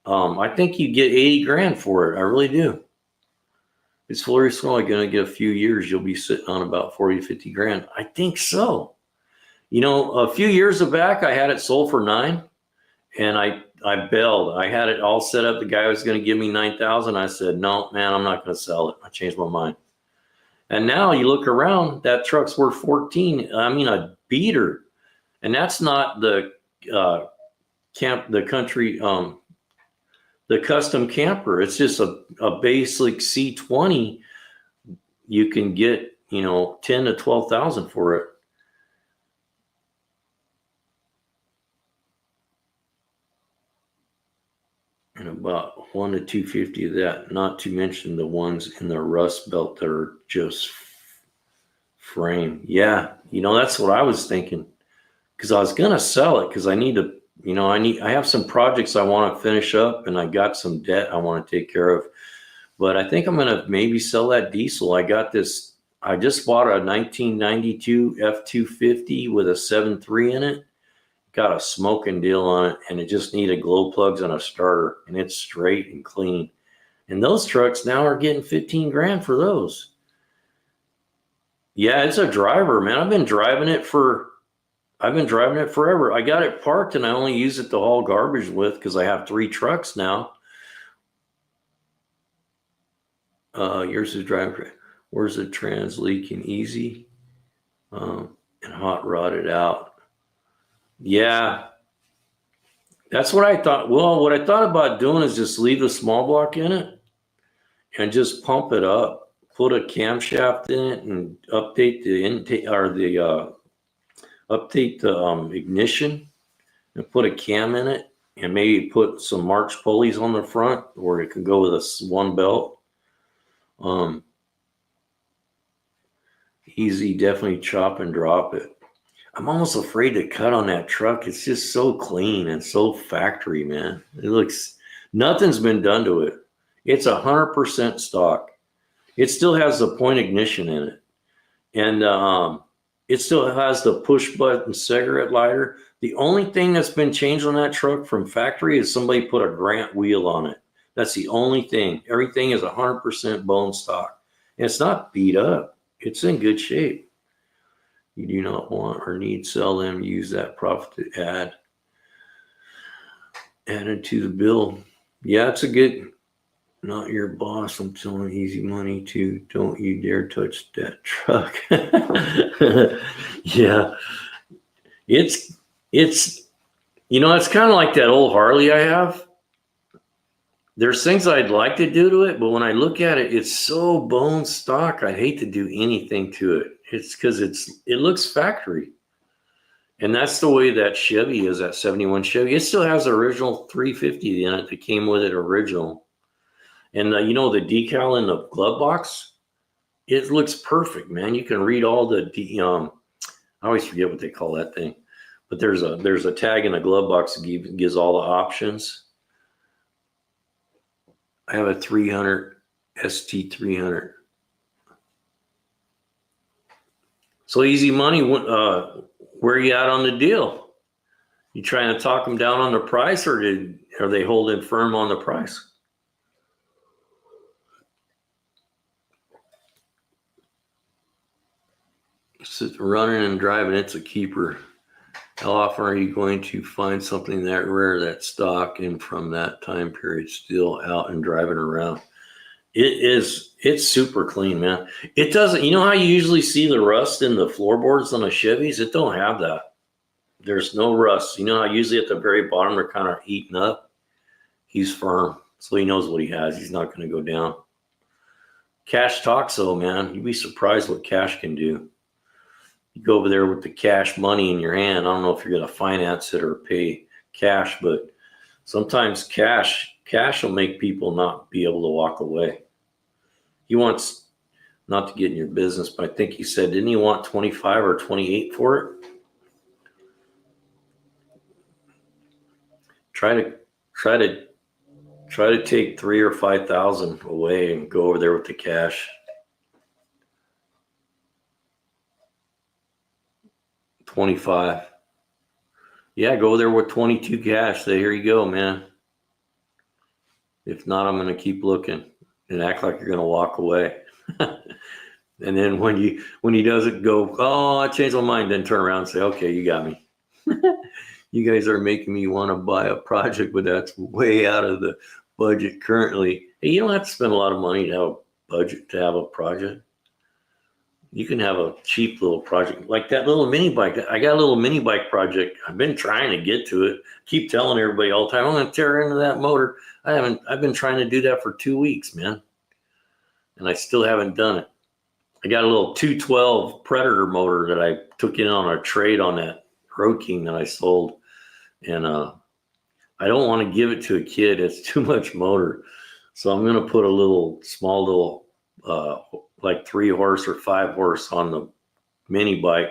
Speaker 1: I think you get 80 grand for it. I really do. It's fully only going to get a few years. You'll be sitting on about 40 to 50 grand. I think so. A few years back, I had it sold for 9, and I bailed. I had it all set up. The guy was going to give me 9,000. I said, no, man, I'm not going to sell it. I changed my mind. And now you look around, that truck's worth 14. I mean, a beater. And that's not the the custom camper. It's just a basic C20. You can get, 10 to 12,000 for it. And about 1 to 250 of that, not to mention the ones in the Rust Belt that are just frame. Yeah, that's what I was thinking, because I was gonna sell it because I need to, I have some projects I want to finish up, and I got some debt I want to take care of. But I think I'm gonna maybe sell that diesel. I just bought a 1992 F250 with a 7.3 in it. Got a smoking deal on it, and it just needed glow plugs and a starter, and it's straight and clean. And those trucks now are getting 15 grand for those. Yeah, it's a driver, man. I've been driving it forever. I got it parked, and I only use it to haul garbage with because I have 3 trucks now. Yours is driving. Where's the trans leaking? Easy. And hot rodded out. Yeah, that's what I thought. Well, what I thought about doing is just leave the small block in it and just pump it up. Put a camshaft in it and update the intake or the update the ignition and put a cam in it and maybe put some March pulleys on the front, or it could go with a one belt. Easy, definitely chop and drop it. I'm almost afraid to cut on that truck. It's just so clean and so factory, man. It looks, nothing's been done to it. It's 100% stock. It still has the point ignition in it. And it still has the push button cigarette lighter. The only thing that's been changed on that truck from factory is somebody put a Grant wheel on it. That's the only thing. Everything is 100% bone stock. And it's not beat up. It's in good shape. You do not want or need sell them. Use that profit to add. Added to the bill. Yeah, it's a good, not your boss. I'm selling easy money to. Don't you dare touch that truck. Yeah. It's, you know, it's kind of like that old Harley I have. There's things I'd like to do to it, but when I look at it, it's so bone stock. I'd hate to do anything to it. It's because it looks factory. And that's the way that Chevy is, that 71 Chevy. It still has the original 350 in it that came with it original. And you know, the decal in the glove box, it looks perfect, man. You can read all the, I always forget what they call that thing. But there's a tag in the glove box that gives all the options. I have a 300 ST300. So easy money. Where are you at on the deal? You trying to talk them down on the price, or are they holding firm on the price? So running and driving, it's a keeper. How often are you going to find something that rare, that stock, and from that time period still out and driving around? It's super clean, man. It doesn't, you know how you usually see the rust in the floorboards on the Chevys? It don't have that. There's no rust. You know how usually at the very bottom they're kind of eaten up? He's firm, so he knows what he has. He's not going to go down. Cash talks though, man. You'd be surprised what cash can do. You go over there with the cash money in your hand. I don't know if you're going to finance it or pay cash, but sometimes cash will make people not be able to walk away. He wants, not to get in your business, but I think he said, didn't he want 25 or 28 for it? Try to take 3 or 5,000 away and go over there with the cash. 25. Yeah, go there with 22 cash. Say, here you go, man. If not, I'm going to keep looking and act like you're going to walk away. And then when he doesn't go, oh, I changed my mind, then turn around and say, okay, you got me. You guys are making me want to buy a project, but that's way out of the budget currently. Hey, you don't have to spend a lot of money to have a budget to have a project. You can have a cheap little project like that little mini bike. I got a little mini bike project. I've been trying to get to it. Keep telling everybody all the time, I'm going to tear into that motor. I've been trying to do that for 2 weeks, man. And I still haven't done it. I got a little 212 Predator motor that I took in on a trade on that Road King that I sold. And I don't want to give it to a kid. It's too much motor. So I'm going to put a small little, like 3 horse or 5 horse on the mini bike.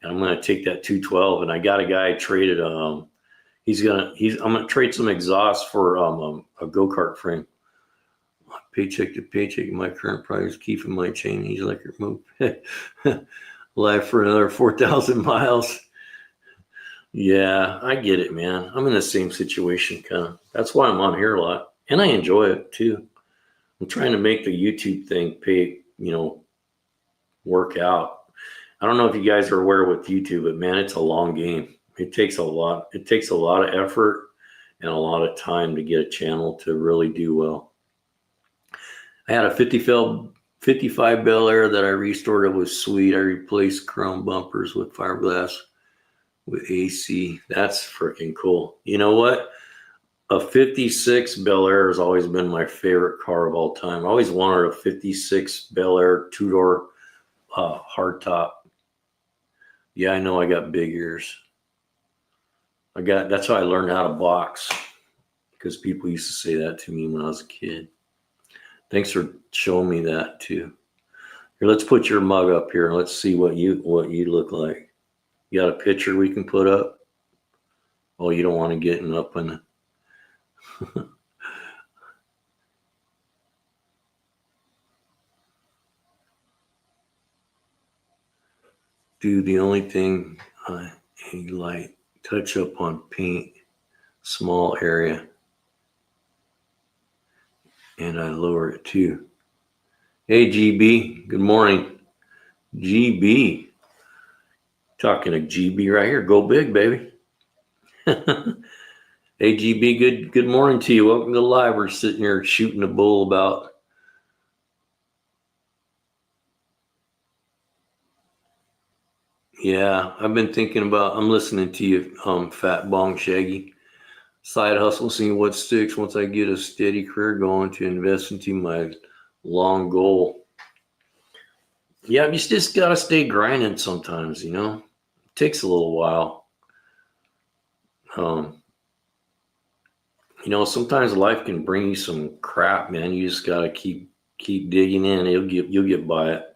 Speaker 1: And I'm going to take that 212. And I got a guy traded, I'm going to trade some exhaust for a go-kart frame. Paycheck to paycheck, my current price, keeping my chain electric move. Live for another 4,000 miles. Yeah, I get it, man. I'm in the same situation, kind of. That's why I'm on here a lot. And I enjoy it, too. I'm trying to make the YouTube thing work out. I don't know if you guys are aware with YouTube, but, man, it's a long game. It takes a lot. It takes a lot of effort and a lot of time to get a channel to really do well. I had a 55 Bel Air that I restored. It was sweet. I replaced chrome bumpers with fiberglass with AC. That's freaking cool. You know what? A 56 Bel Air has always been my favorite car of all time. I always wanted a 56 Bel Air two-door hardtop. Yeah, I know I got big ears. That's how I learned how to box, because people used to say that to me when I was a kid. Thanks for showing me that too. Here, let's put your mug up here and let's see what you look like. You got a picture we can put up? Oh, you don't want to get up in the Dude, the only thing I like, touch up on paint, small area, and I lower it too. Hey, GB, good morning. GB, talking to GB right here. Go big, baby. Hey, GB, good morning to you. Welcome to the live. We're sitting here shooting the bull about. Yeah, I've been thinking about, I'm listening to you, Fat Bong Shaggy. Side hustle, seeing what sticks once I get a steady career going to invest into my long goal. Yeah, you just got to stay grinding sometimes, you know. It takes a little while. You know, sometimes life can bring you some crap, man. You just got to keep digging in. You'll get by it.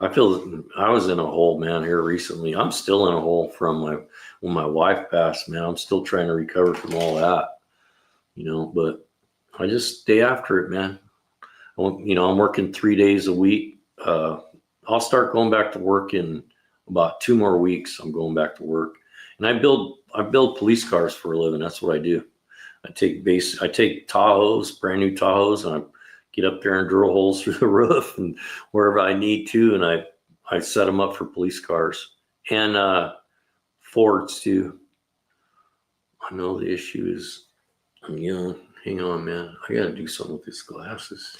Speaker 1: I feel I was in a hole, man, here recently. I'm still in a hole from when my wife passed, man. I'm still trying to recover from all that, you know, but I just stay after it, man. You know, I'm working 3 days a week. I'll start going back to work in about 2 more weeks. I'm going back to work, and I build police cars for a living. That's what I do. I take Tahoes, brand new Tahoes, and I get up there and drill holes through the roof and wherever I need to, and I set them up for police cars and Fords too. I know the issue is I'm young. Hang on, man. I gotta do something with these glasses.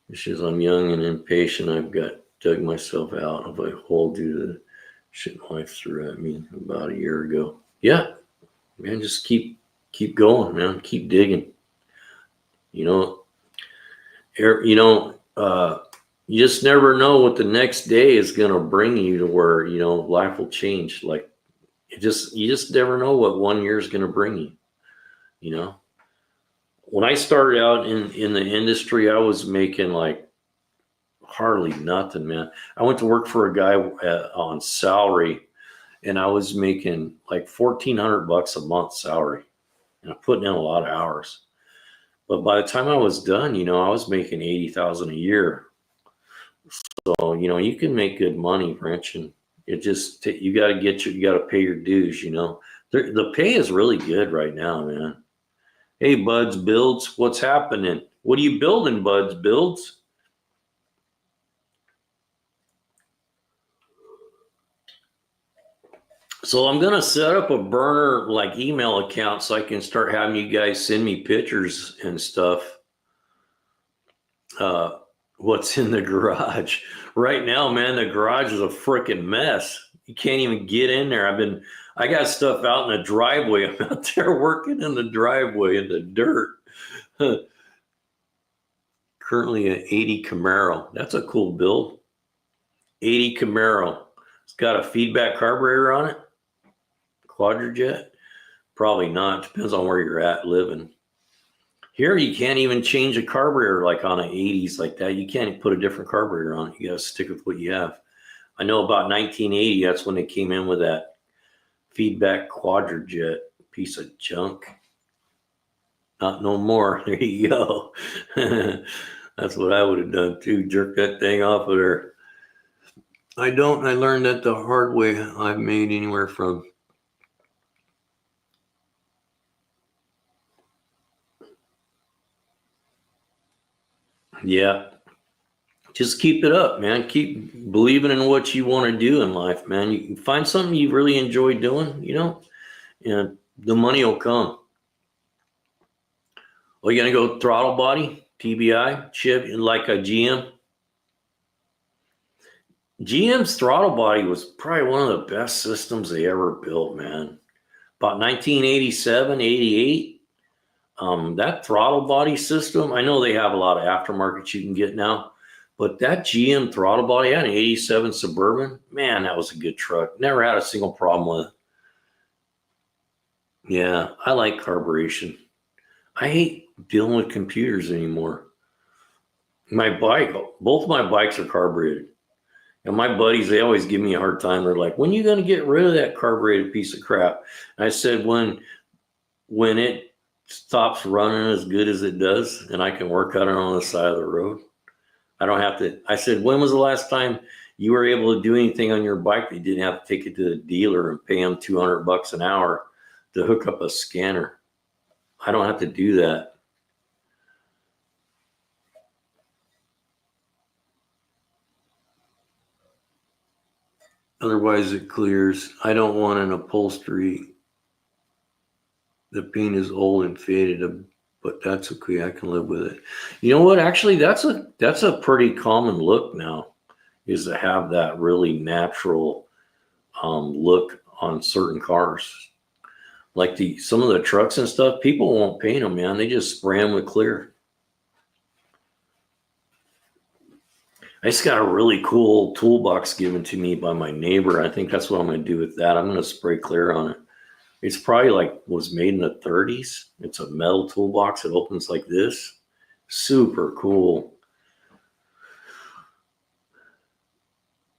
Speaker 1: The issue is I'm young and impatient. I've got dug myself out of a hole due to the shit my wife threw at me about a year ago. Yeah, man, just keep going, man. Keep digging. You just never know what the next day is going to bring you to where, you know, life will change. Like you just never know what 1 year is going to bring you. You know, when I started out in the industry, I was making like hardly nothing, man. I went to work for a guy on salary, and I was making like $1,400 a month salary, and I'm putting in a lot of hours. But by the time I was done, you know, I was making $80,000 a year. So, you know, you can make good money, Rich, and it just, you got to pay your dues, you know. The pay is really good right now, man. Hey, Buds Builds, what's happening? What are you building, Buds Builds? So I'm going to set up a burner like email account so I can start having you guys send me pictures and stuff. What's in the garage right now, man? The garage is a freaking mess. You can't even get in there. I got stuff out in the driveway. I'm out there working in the driveway in the dirt. Currently an 80 Camaro. That's a cool build. 80 Camaro. It's got a feedback carburetor on it. Quadrajet? Probably not. Depends on where you're at living. Here, you can't even change a carburetor like on an 80s like that. You can't put a different carburetor on it. You got to stick with what you have. I know about 1980, that's when they came in with that feedback Quadrajet piece of junk. Not no more. There you go. That's what I would have done too. Jerk that thing off of there. I learned that the hard way. I've made anywhere from yeah. Just keep it up, man. Keep believing in what you want to do in life, man. You can find something you really enjoy doing, you know, and the money will come. Well, you gonna go throttle body, TBI, chip, like a GM? GM's throttle body was probably one of the best systems they ever built, man. About 1987, 88. That throttle body system, I know they have a lot of aftermarket you can get now, but that GM throttle body, I had an 87 Suburban. Man, that was a good truck. Never had a single problem with it. Yeah, I like carburation. I hate dealing with computers anymore. My bike, both my bikes are carbureted. And my buddies, they always give me a hard time. They're like, when are you going to get rid of that carbureted piece of crap? And I said, when it stops running as good as it does and I can work on it on the side of the road, I don't have to. I said, when was the last time you were able to do anything on your bike that you didn't have to take it to the dealer and pay them $200 an hour to hook up a scanner? I don't have to do that. Otherwise it clears. I don't want an upholstery. The paint is old and faded, but that's okay. I can live with it. You know what? Actually, that's a pretty common look now, is to have that really natural look on certain cars. Like some of the trucks and stuff, people won't paint them, man. They just spray them with clear. I just got a really cool toolbox given to me by my neighbor. I think that's what I'm going to do with that. I'm going to spray clear on it. It's probably was made in the 30s. It's a metal toolbox. It opens like this. Super cool.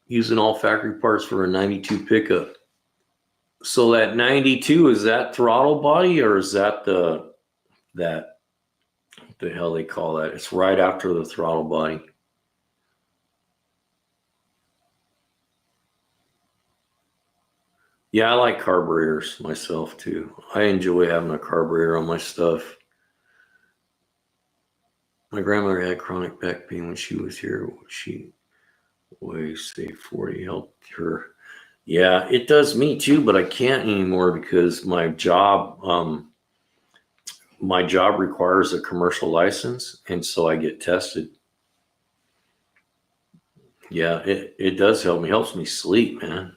Speaker 1: Using all factory parts for a 92 pickup. So that 92, is that throttle body, or is that what the hell they call that? It's right after the throttle body. Yeah, I like carburetors myself too. I enjoy having a carburetor on my stuff. My grandmother had chronic back pain when she was here. She weighs, say, 40, helped her. Yeah, it does me too, but I can't anymore because my job requires a commercial license, and so I get tested. Yeah, it does help me. Helps me sleep, man.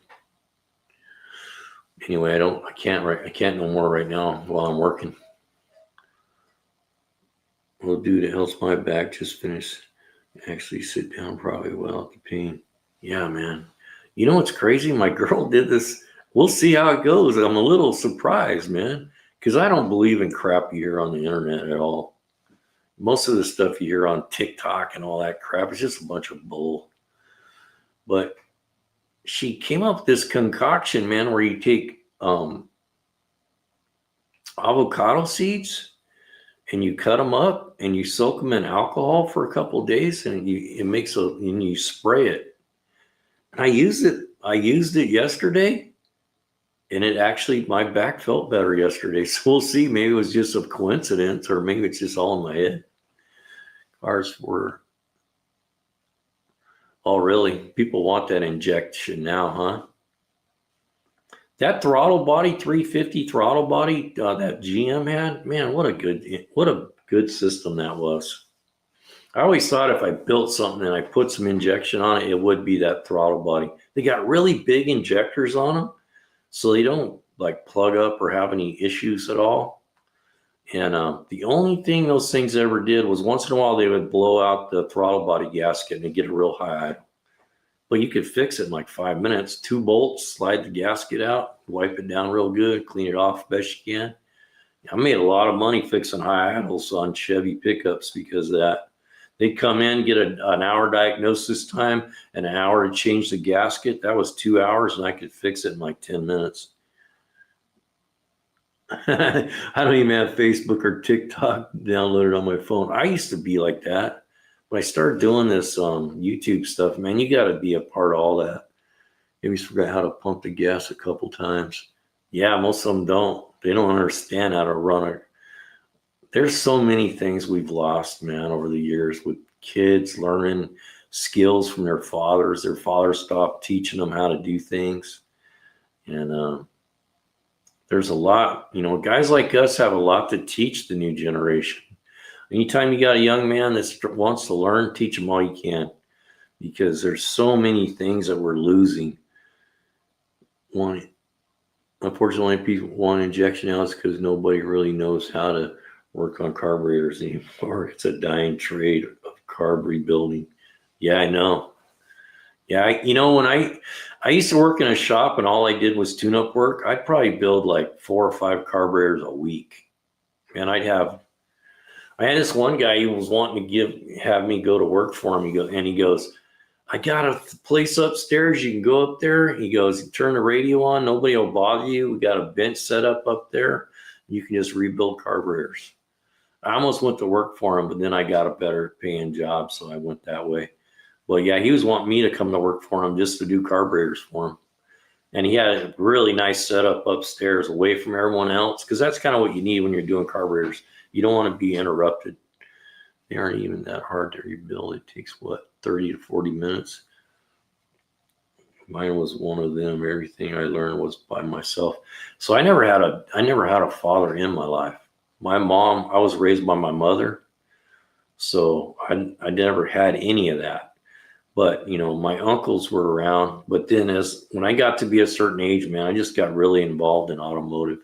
Speaker 1: Anyway, I can't no more right now while I'm working. Well, dude, it helps my back. Just finish. Actually sit down probably without the pain. Yeah, man. You know what's crazy? My girl did this. We'll see how it goes. I'm a little surprised, man, because I don't believe in crap you hear on the internet at all. Most of the stuff you hear on TikTok and all that crap is just a bunch of bull. But she came up with this concoction, man, where you take avocado seeds and you cut them up and you soak them in alcohol for a couple of days, and and you spray it. And I used it yesterday, and it actually, my back felt better yesterday. So we'll see. Maybe it was just a coincidence, or maybe it's just all in my head. Cars were. Oh, really? People want that injection now, huh? That throttle body, 350 throttle body, that GM had, man, what a good system that was. I always thought if I built something and I put some injection on it, it would be that throttle body. They got really big injectors on them, so they don't plug up or have any issues at all. And the only thing those things ever did was once in a while they would blow out the throttle body gasket and get a real high idle. But you could fix it in 5 minutes. 2 bolts, slide the gasket out, wipe it down real good, clean it off best you can. I made a lot of money fixing high idles on Chevy pickups because of that. They'd come in, get an hour diagnosis time, and an hour to change the gasket. That was 2 hours, and I could fix it in 10 minutes. I don't even have Facebook or TikTok downloaded on my phone. I used to be like that. When I started doing this YouTube stuff, man, you got to be a part of all that. Maybe forgot how to pump the gas a couple times. Yeah, most of them don't. They don't understand how to run it. There's so many things we've lost, man, over the years with kids learning skills from their fathers. Their fathers stopped teaching them how to do things. And there's a lot, guys like us have a lot to teach the new generation. Anytime you got a young man that wants to learn, teach him all you can, because there's so many things that we're losing. One, unfortunately, people want injection outs because nobody really knows how to work on carburetors anymore. It's a dying trade of carb rebuilding. Yeah, I know. Yeah, when I used to work in a shop and all I did was tune-up work, I'd probably build like 4 or 5 carburetors a week. And I had this one guy, he was wanting to have me go to work for him. He goes, I got a place upstairs. You can go up there. He goes, turn the radio on. Nobody will bother you. We got a bench set up there. You can just rebuild carburetors. I almost went to work for him, but then I got a better paying job, so I went that way. Well, yeah, he was wanting me to come to work for him just to do carburetors for him. And he had a really nice setup upstairs away from everyone else, because that's kind of what you need when you're doing carburetors. You don't want to be interrupted. They aren't even that hard to rebuild. It takes, 30 to 40 minutes. Mine was one of them. Everything I learned was by myself. So I never had a father in my life. My mom, I was raised by my mother. So I never had any of that. But, my uncles were around. But then when I got to be a certain age, man, I just got really involved in automotive.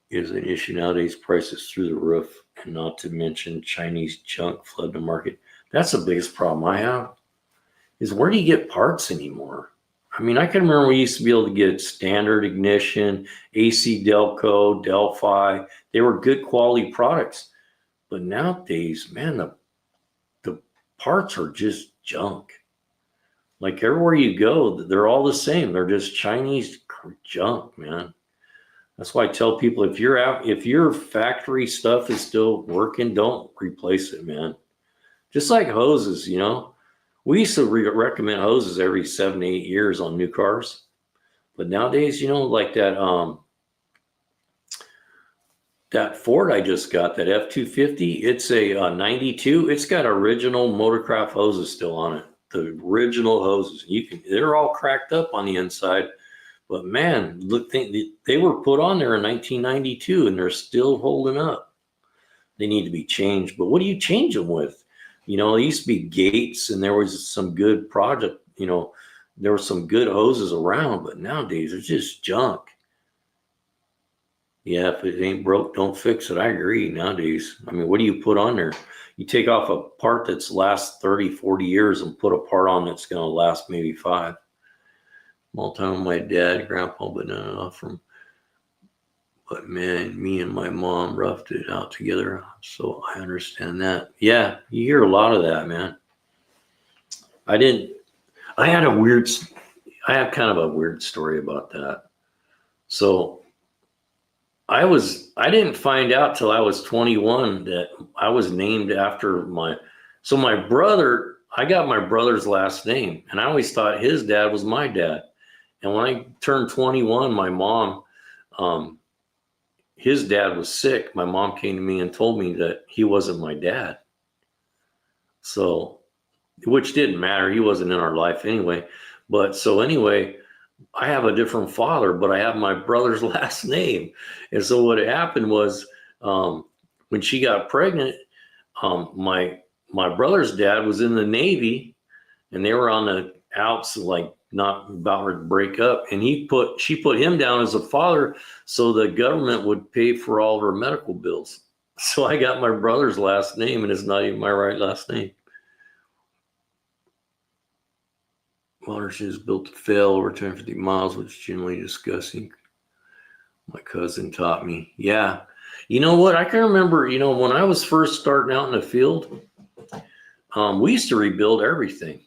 Speaker 1: Is an issue nowadays, prices through the roof, and not to mention Chinese junk flood the market. That's the biggest problem I have, is where do you get parts anymore? I mean, I can remember we used to be able to get standard ignition, AC Delco, Delphi. They were good quality products. But nowadays, man, the parts are just junk. Like everywhere you go, they're all the same. They're just Chinese junk, man. That's why I tell people, if your factory stuff is still working, don't replace it, man. Just like hoses, we used to recommend hoses every 7 to 8 years on new cars, but nowadays, like that Ford I just got, that F-250, it's a 92. It's got original Motorcraft hoses still on it. The original hoses. They're all cracked up on the inside. But man, look, they were put on there in 1992 and they're still holding up. They need to be changed. But what do you change them with? It used to be Gates, and there was some good project, there were some good hoses around, but nowadays it's just junk. Yeah, if it ain't broke, don't fix it. I agree nowadays. I mean, what do you put on there? You take off a part that's lasts 30, 40 years and put a part on that's going to last maybe 5. All time with my dad, grandpa, but not enough from. But man, me and my mom roughed it out together, so I understand that. Yeah, you hear a lot of that, man. I have kind of a weird story about that. So I didn't find out till I was 21 that I was named after my brother. I got my brother's last name, and I always thought his dad was my dad. And when I turned 21, my mom, his dad was sick. My mom came to me and told me that he wasn't my dad. So, which didn't matter. He wasn't in our life anyway. But so anyway, I have a different father, but I have my brother's last name. And so what happened was, when she got pregnant, my brother's dad was in the Navy, and they were on the outs, like not about to break up, and she put him down as a father so the government would pay for all of her medical bills. So I got my brother's last name, and it's not even my right last name. Watershed is built to fail over 250 miles, which is generally disgusting. My cousin taught me. Yeah. You know what? I can remember, when I was first starting out in the field, we used to rebuild everything.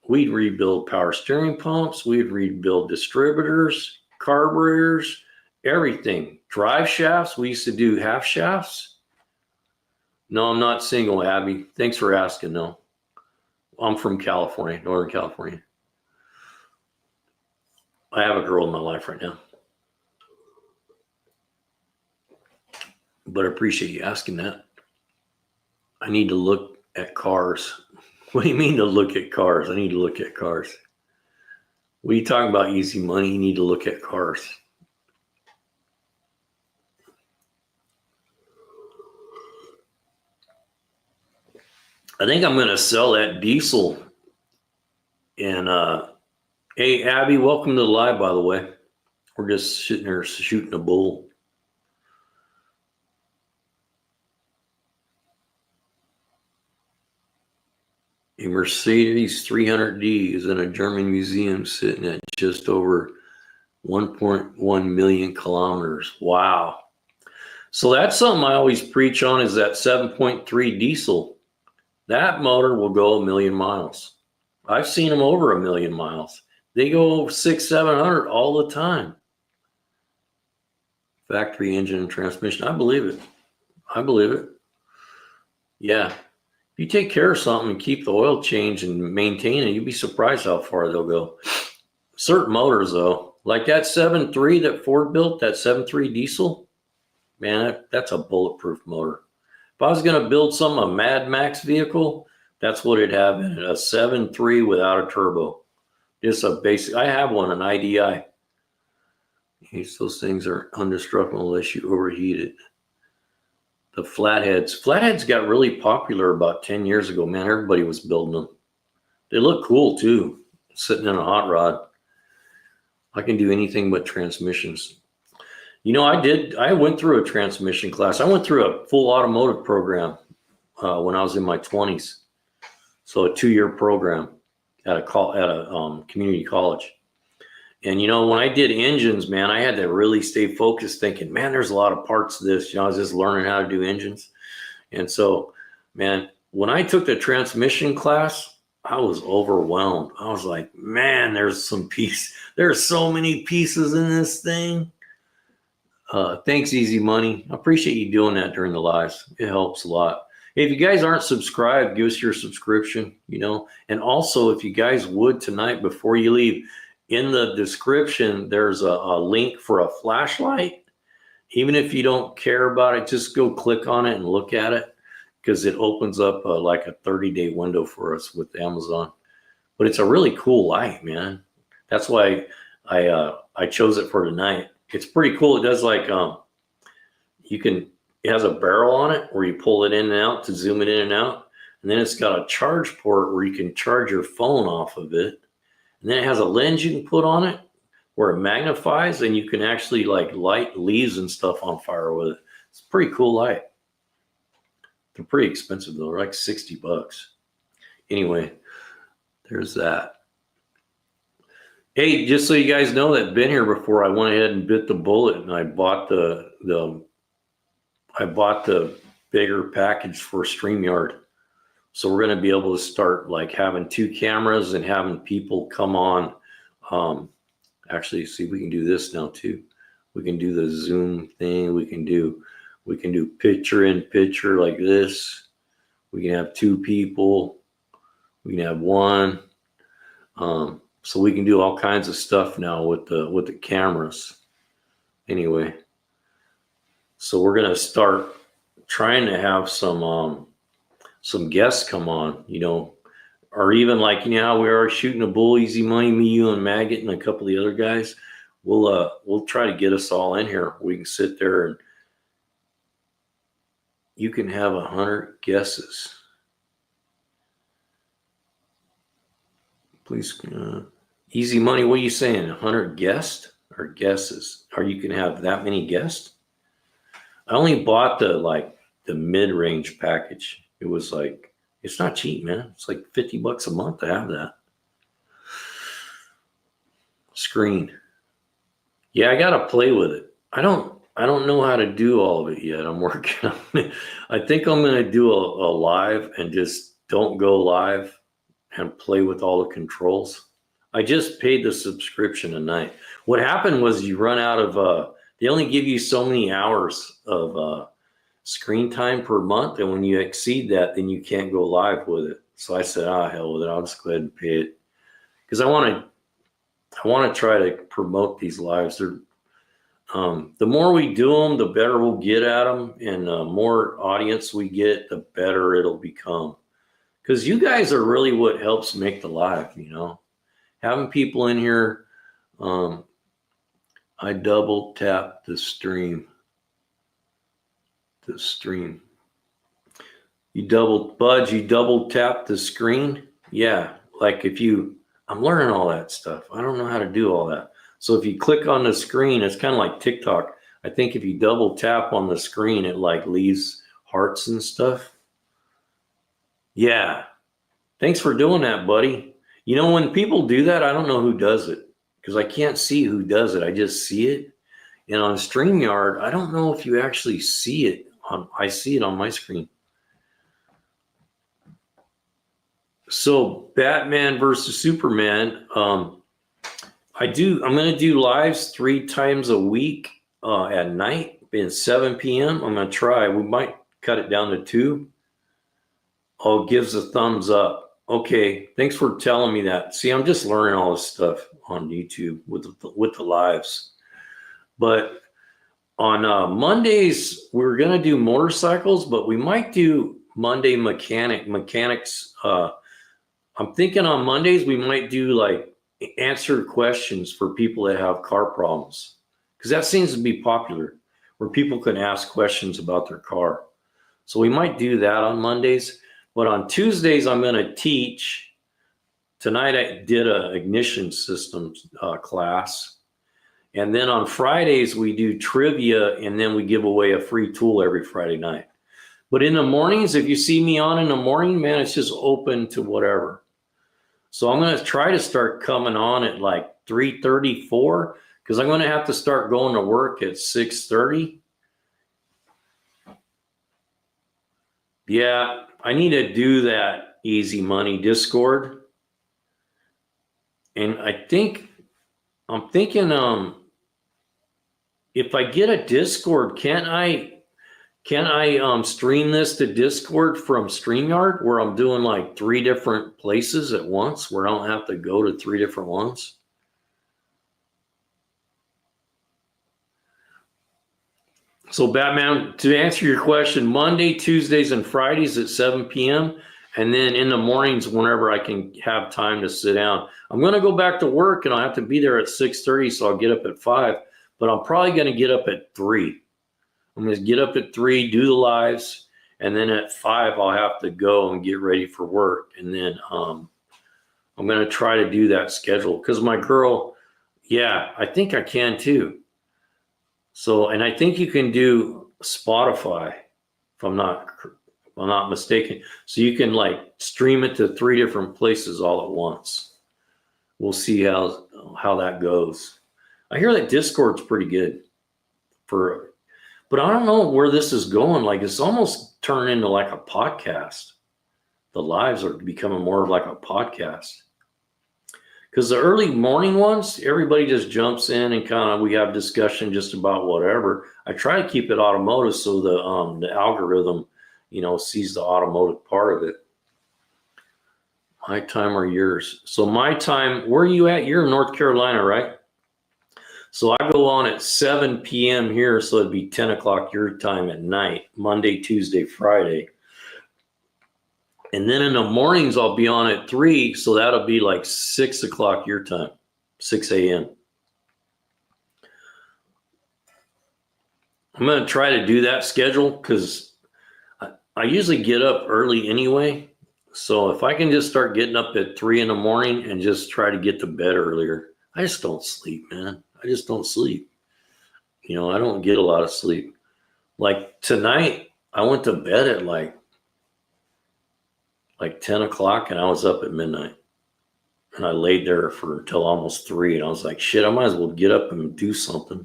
Speaker 1: We'd rebuild power steering pumps. We'd rebuild distributors, carburetors, everything. Drive shafts. We used to do half shafts. No, I'm not single, Abby. Thanks for asking. No, I'm from California, Northern California. I have a girl in my life right now. But I appreciate you asking that. I need to look at cars. What do you mean to look at cars? I need to look at cars. What are you talking about, easy money? You need to look at cars. I think I'm going to sell that diesel. And hey, Abby, welcome to the live, by the way. We're just sitting there shooting a bull. A Mercedes 300D is in a German museum sitting at just over 1.1 million kilometers. Wow. So that's something I always preach on, is that 7.3 diesel. That motor will go 1,000,000 miles. I've seen them over 1,000,000 miles. They go over 600-700 all the time. Factory engine and transmission. I believe it. I believe it. Yeah. If you take care of something and keep the oil change and maintain it, you'd be surprised how far they'll go. Certain motors, though, like that 7.3 that Ford built, that 7.3 diesel, man, that's a bulletproof motor. If I was going to build a Mad Max vehicle, that's what it'd have in it, a 7.3 without a turbo. Just a basic, I have one, an IDI. Those things are indestructible unless you overheat it. The flatheads got really popular about 10 years ago, man. Everybody was building them. They look cool too, sitting in a hot rod. I can do anything but transmissions. You know, I went through a transmission class. I went through a full automotive program when I was in my 20s. So a 2-year program at a community college. And, you know, when I did engines, man, I had to really stay focused thinking, man, there's a lot of parts to this. You know, I was just learning how to do engines. And so, man, when I took the transmission class, I was overwhelmed. I was like, man, there's so many pieces in this thing. Thanks, Easy Money. I appreciate you doing that during the lives. It helps a lot. Hey, if you guys aren't subscribed, give us your subscription, you know. And also, if you guys would tonight before you leave, in the description, there's a link for a flashlight. Even if you don't care about it, just go click on it and look at it, because it opens up like a 30-day window for us with Amazon. But it's a really cool light, man. That's why I chose it for tonight. It's pretty cool. It does like it has a barrel on it where you pull it in and out to zoom it in and out. And then it's got a charge port where you can charge your phone off of it. And then it has a lens you can put on it where it magnifies, and you can actually like light leaves and stuff on fire with it. It's a pretty cool light. They're pretty expensive though. They're like $60. Anyway, there's that. Hey, just so you guys know that been here before, I went ahead and bit the bullet and I bought the bigger package for StreamYard. So we're going to be able to start like having 2 cameras and having people come on. Actually, see, we can do this now too. We can do the Zoom thing. We can do picture in picture like this. We can have 2 people. We can have 1. So we can do all kinds of stuff now with the cameras. Anyway, so we're going to start trying to have some guests come on, you know, or even like, you know, how we are shooting a bull, Easy Money, me, you, and Maggot, and a couple of the other guys. We'll try to get us all in here. We can sit there and you can have 100 guesses. Please, Easy Money, what are you saying? 100 guests or guesses? Or you can have that many guests? I only bought the mid-range package. It was like, it's not cheap, man. It's like $50 a month to have that. Screen. Yeah, I gotta play with it. I don't know how to do all of it yet. I'm working on it. I think I'm gonna do a live and just don't go live and play with all the controls. I just paid the subscription tonight. What happened was you run out of they only give you so many hours of screen time per month, and when you exceed that, then you can't go live with it. So I said, hell with it. I'll just go ahead and pay it, because I want to try to promote these lives. They're the more we do them, the better we'll get at them, and the more audience we get, the better it'll become. Because you guys are really what helps make the live, you know. Having people in here. I double tap the stream. You double tap the screen. Yeah, like I'm learning all that stuff. I don't know how to do all that. So if you click on the screen, it's kind of like TikTok. I think if you double tap on the screen, it like leaves hearts and stuff. Yeah. Thanks for doing that, buddy. You know, when people do that, I don't know who does it because I can't see who does it. I just see it. And on StreamYard, I don't know if you actually see it. I see it on my screen. So Batman versus Superman. I'm going to do lives 3 times a week at night at 7 p.m. I'm going to try. We might cut it down to 2. Oh, gives a thumbs up. Okay, thanks for telling me that. See, I'm just learning all this stuff on YouTube with the lives. But on Mondays, we're going to do motorcycles, but we might do Monday mechanics. I'm thinking on Mondays, we might do like answer questions for people that have car problems, because that seems to be popular, where people can ask questions about their car. So we might do that on Mondays. But on Tuesdays, I'm going to teach. Tonight, I did an ignition systems class. And then on Fridays, we do trivia, and then we give away a free tool every Friday night. But in the mornings, if you see me on in the morning, man, it's just open to whatever. So I'm going to try to start coming on at like 3:34, because I'm going to have to start going to work at 6:30. Yeah, I need to do that Easy Money Discord. And I'm thinking, if I get a Discord, can I stream this to Discord from StreamYard, where I'm doing like 3 different places at once, where I don't have to go to 3 different ones? So Batman, to answer your question, Monday, Tuesdays, and Fridays at 7 p.m. And then in the mornings, whenever I can have time to sit down. I'm going to go back to work, and I'll have to be there at 6:30, so I'll get up at 5. But I'm probably going to get up at 3. I'm going to get up at 3, do the lives, and then at 5, I'll have to go and get ready for work. And then I'm going to try to do that schedule, because my girl, yeah, I think I can too. So, and I think you can do Spotify, if I'm not mistaken. So you can like stream it to 3 different places all at once. We'll see how that goes. I hear that Discord's pretty good but I don't know where this is going. Like, it's almost turned into like a podcast. The lives are becoming more like a podcast. Because the early morning ones, everybody just jumps in and we have discussion just about whatever. I try to keep it automotive, so the algorithm, sees the automotive part of it. My time or yours? So my time, where are you at? You're in North Carolina, right? So I go on at 7 p.m. here, so it'd be 10 o'clock your time at night, Monday, Tuesday, Friday. And then in the mornings, I'll be on at 3, so that'll be like 6 o'clock your time, 6 a.m. I'm going to try to do that schedule, because I usually get up early anyway. So if I can just start getting up at 3 in the morning and just try to get to bed earlier. I just don't sleep, man. I just don't sleep. I don't get a lot of sleep. Like tonight, I went to bed at like 10 o'clock, and I was up at midnight. And I laid there until almost 3, and I was like, shit, I might as well get up and do something.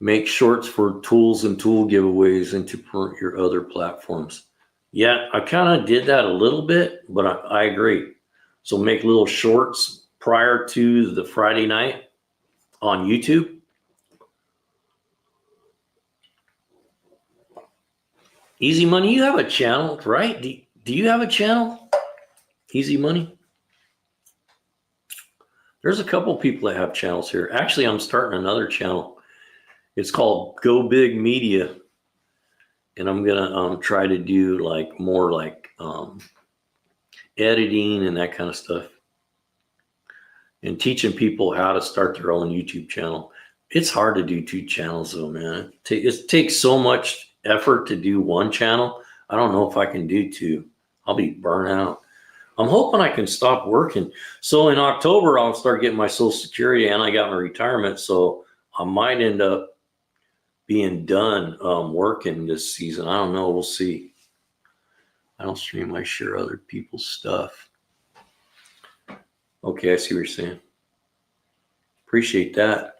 Speaker 1: Make shorts for tools and tool giveaways and to promote your other platforms. Yeah, I kind of did that a little bit, but I agree. So make little shorts prior to the Friday night on YouTube. Easy Money, you have a channel, right? Do you have a channel? Easy Money? There's a couple people that have channels here. Actually, I'm starting another channel. It's called Go Big Media. And I'm going to try to do more editing and that kind of stuff. And teaching people how to start their own YouTube channel. It's hard to do 2 channels though, man. It takes so much effort to do one channel. I don't know if I can do two. I'll be burnt out. I'm hoping I can stop working. So in October, I'll start getting my Social Security and I got my retirement. So I might end up being done working this season. I don't know. We'll see. I don't stream. I share other people's stuff. Okay, I see what you're saying. Appreciate that.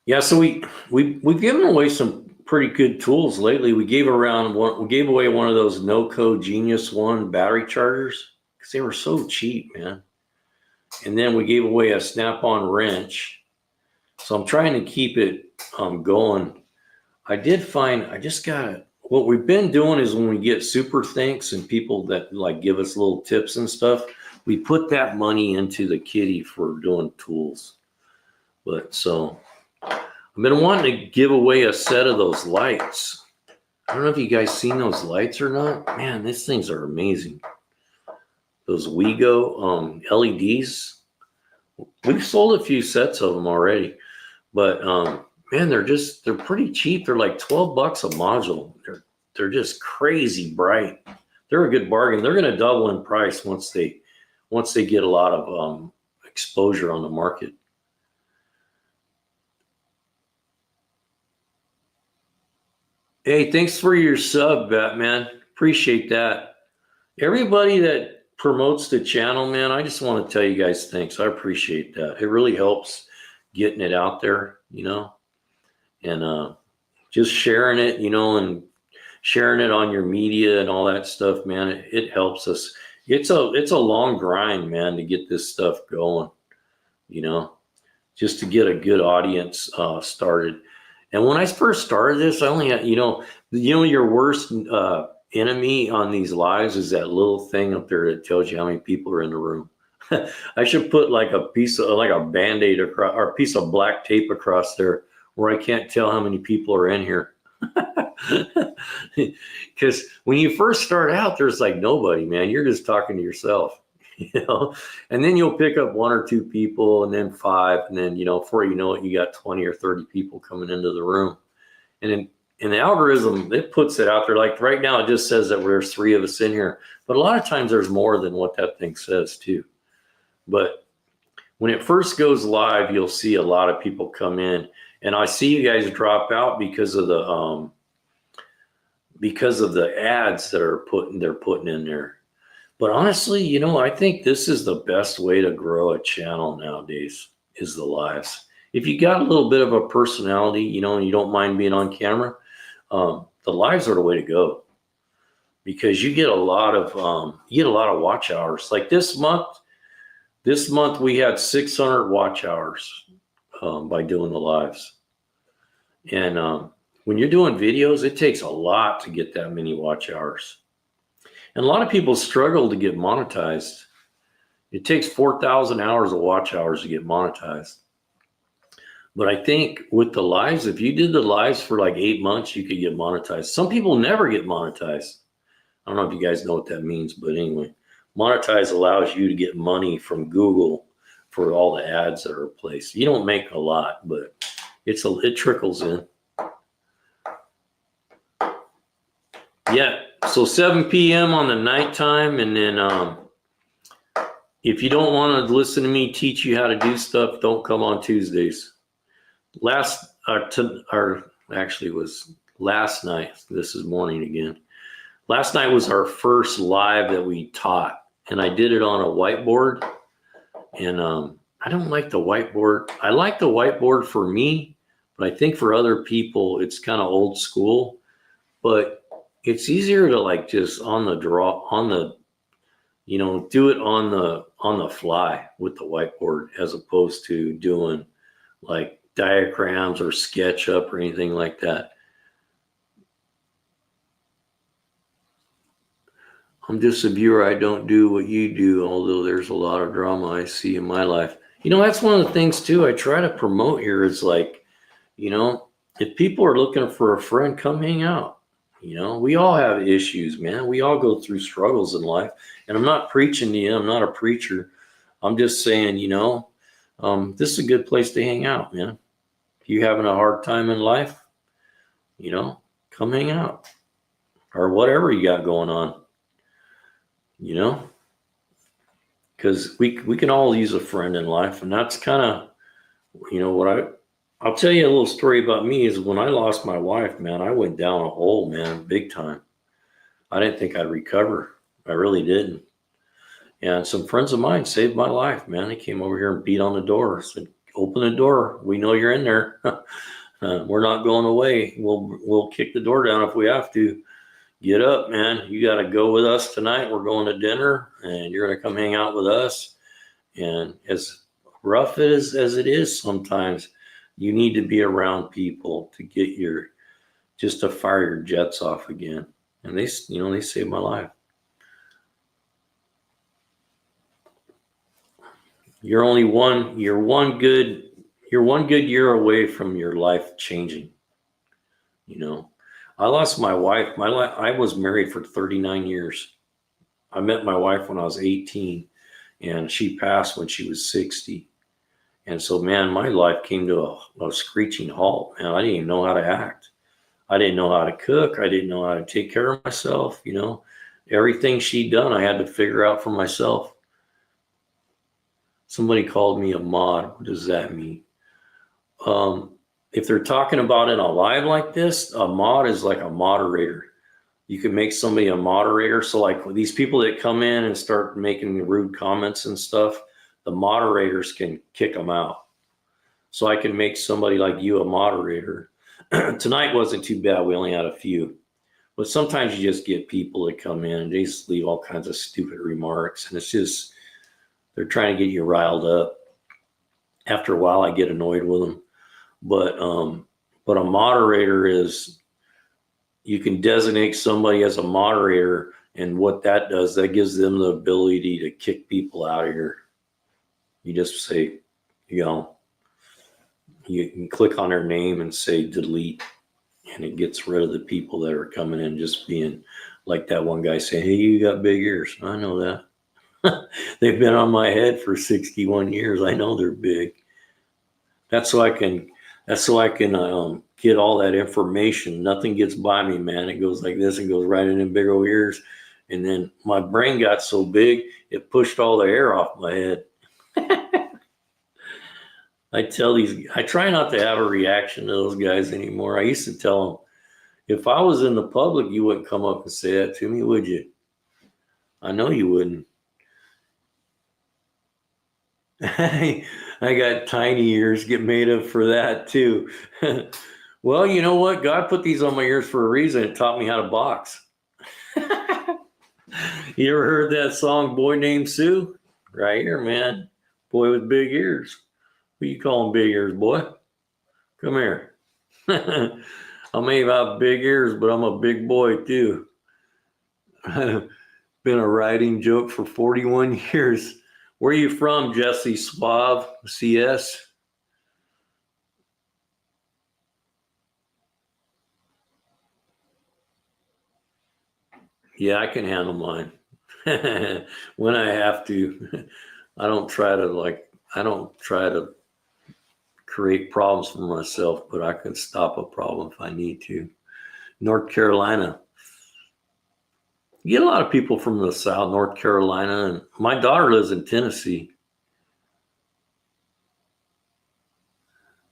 Speaker 1: Yeah, so we've given away some pretty good tools lately. We gave away one of those No-Code Genius One battery chargers because they were so cheap, man. And then we gave away a Snap-on wrench. So I'm trying to keep it going. What we've been doing is when we get super thanks and people that like give us little tips and stuff, we put that money into the kitty for doing tools. But so I've been wanting to give away a set of those lights. I don't know if you guys seen those lights or not. Man, these things are amazing. Those WeGo LEDs. We've sold a few sets of them already, but man, they're pretty cheap. They're like $12 a module. They're just crazy bright. They're a good bargain. They're going to double in price once they get a lot of exposure on the market. Hey, thanks for your sub, Batman. Appreciate that. Everybody that promotes the channel, man, I just want to tell you guys thanks. I appreciate that. It really helps getting it out there, and just sharing it, and sharing it on your media and all that stuff, man. It helps us. It's a long grind, man, to get this stuff going, just to get a good audience started. And when I first started this, I only had, your worst enemy on these lives is that little thing up there that tells you how many people are in the room. I should put like a Band-Aid across, or a piece of black tape across there where I can't tell how many people are in here. Because when you first start out, there's like nobody, man. You're just talking to yourself, and then you'll pick up 1 or 2 people, and then 5, and then before you know it, you got 20 or 30 people coming into the room. And then in the algorithm, it puts it out there. Like right now, it just says that there's 3 of us in here, but a lot of times there's more than what that thing says too. But when it first goes live, you'll see a lot of people come in, and I see you guys drop out because of the ads that they're putting in there. But honestly, I think this is the best way to grow a channel nowadays is the lives. If you got a little bit of a personality, and you don't mind being on camera, the lives are the way to go, because you get a lot of watch hours. Like this month we had 600 watch hours by doing the lives. And when you're doing videos, it takes a lot to get that many watch hours. And a lot of people struggle to get monetized. It takes 4,000 hours of watch hours to get monetized. But I think with the lives, if you did the lives for like 8 months, you could get monetized. Some people never get monetized. I don't know if you guys know what that means, but anyway, monetize allows you to get money from Google for all the ads that are placed. You don't make a lot, but it trickles in. Yeah, so 7 p.m. on the nighttime, and then if you don't want to listen to me teach you how to do stuff, don't come on Tuesdays. Last night. This is morning again. Last night was our first live that we taught, and I did it on a whiteboard. And I don't like the whiteboard. I like the whiteboard for me, but I think for other people it's kind of old school. But it's easier to like just do it on the fly with the whiteboard, as opposed to doing like diagrams or SketchUp or anything like that. I'm just a viewer. I don't do what you do, although there's a lot of drama I see in my life. That's one of the things too I try to promote here is like, if people are looking for a friend, come hang out. We all have issues, man. We all go through struggles in life. And I'm not preaching to you. I'm not a preacher. I'm just saying, this is a good place to hang out, man. if you having a hard time in life, come hang out or whatever you got going on, because we can all use a friend in life. And that's kind of, what I'll tell you a little story about me is when I lost my wife, man, I went down a hole, man, big time. I didn't think I'd recover. I really didn't. And some friends of mine saved my life, man. They came over here and beat on the door, said, open the door. We know you're in there. We're not going away. We'll kick the door down if we have to. Get up, man. You got to go with us tonight. We're going to dinner and you're going to come hang out with us. And as rough as it is sometimes, you need to be around people to get just to fire your jets off again. And they saved my life. You're one good year away from your life changing. I lost my wife. I was married for 39 years. I met my wife when I was 18 and she passed when she was 60. And so, man, my life came to a screeching halt, man. I didn't even know how to act. I didn't know how to cook. I didn't know how to take care of myself. Everything she'd done, I had to figure out for myself. Somebody called me a mod. What does that mean? If they're talking about in a live like this, a mod is like a moderator. You can make somebody a moderator. So like these people that come in and start making rude comments and stuff, the moderators can kick them out. So I can make somebody like you a moderator. Tonight wasn't too bad. We only had a few. But sometimes you just get people that come in and they just leave all kinds of stupid remarks. And it's just, they're trying to get you riled up. After a while, I get annoyed with them. But a moderator is, you can designate somebody as a moderator, and what that does, that gives them the ability to kick people out of here. You just say, you can click on their name and say delete, and it gets rid of the people that are coming in just being like that one guy saying, hey, you got big ears. I know that. They've been on my head for 61 years. I know they're big. That's so I can get all that information. Nothing gets by me, man. It goes like this and goes right in them big old ears. And then my brain got so big, it pushed all the air off my head. I try not to have a reaction to those guys anymore. I used to tell them, if I was in the public, you wouldn't come up and say that to me, would you? I know you wouldn't. I got tiny ears, get made up for that too. Well, you know what? God put these on my ears for a reason. It taught me how to box. You ever heard that song, Boy Named Sue? Right here, man. Boy with big ears. What you calling big ears, boy? Come here. I may have big ears, but I'm a big boy too. I've been a writing joke for 41 years. Where are you from, Jesse Suave, CS? Yeah, I can handle mine. When I have to. I don't try to create problems for myself, but I can stop a problem if I need to. North Carolina. You get a lot of people from the South, North Carolina, and my daughter lives in Tennessee.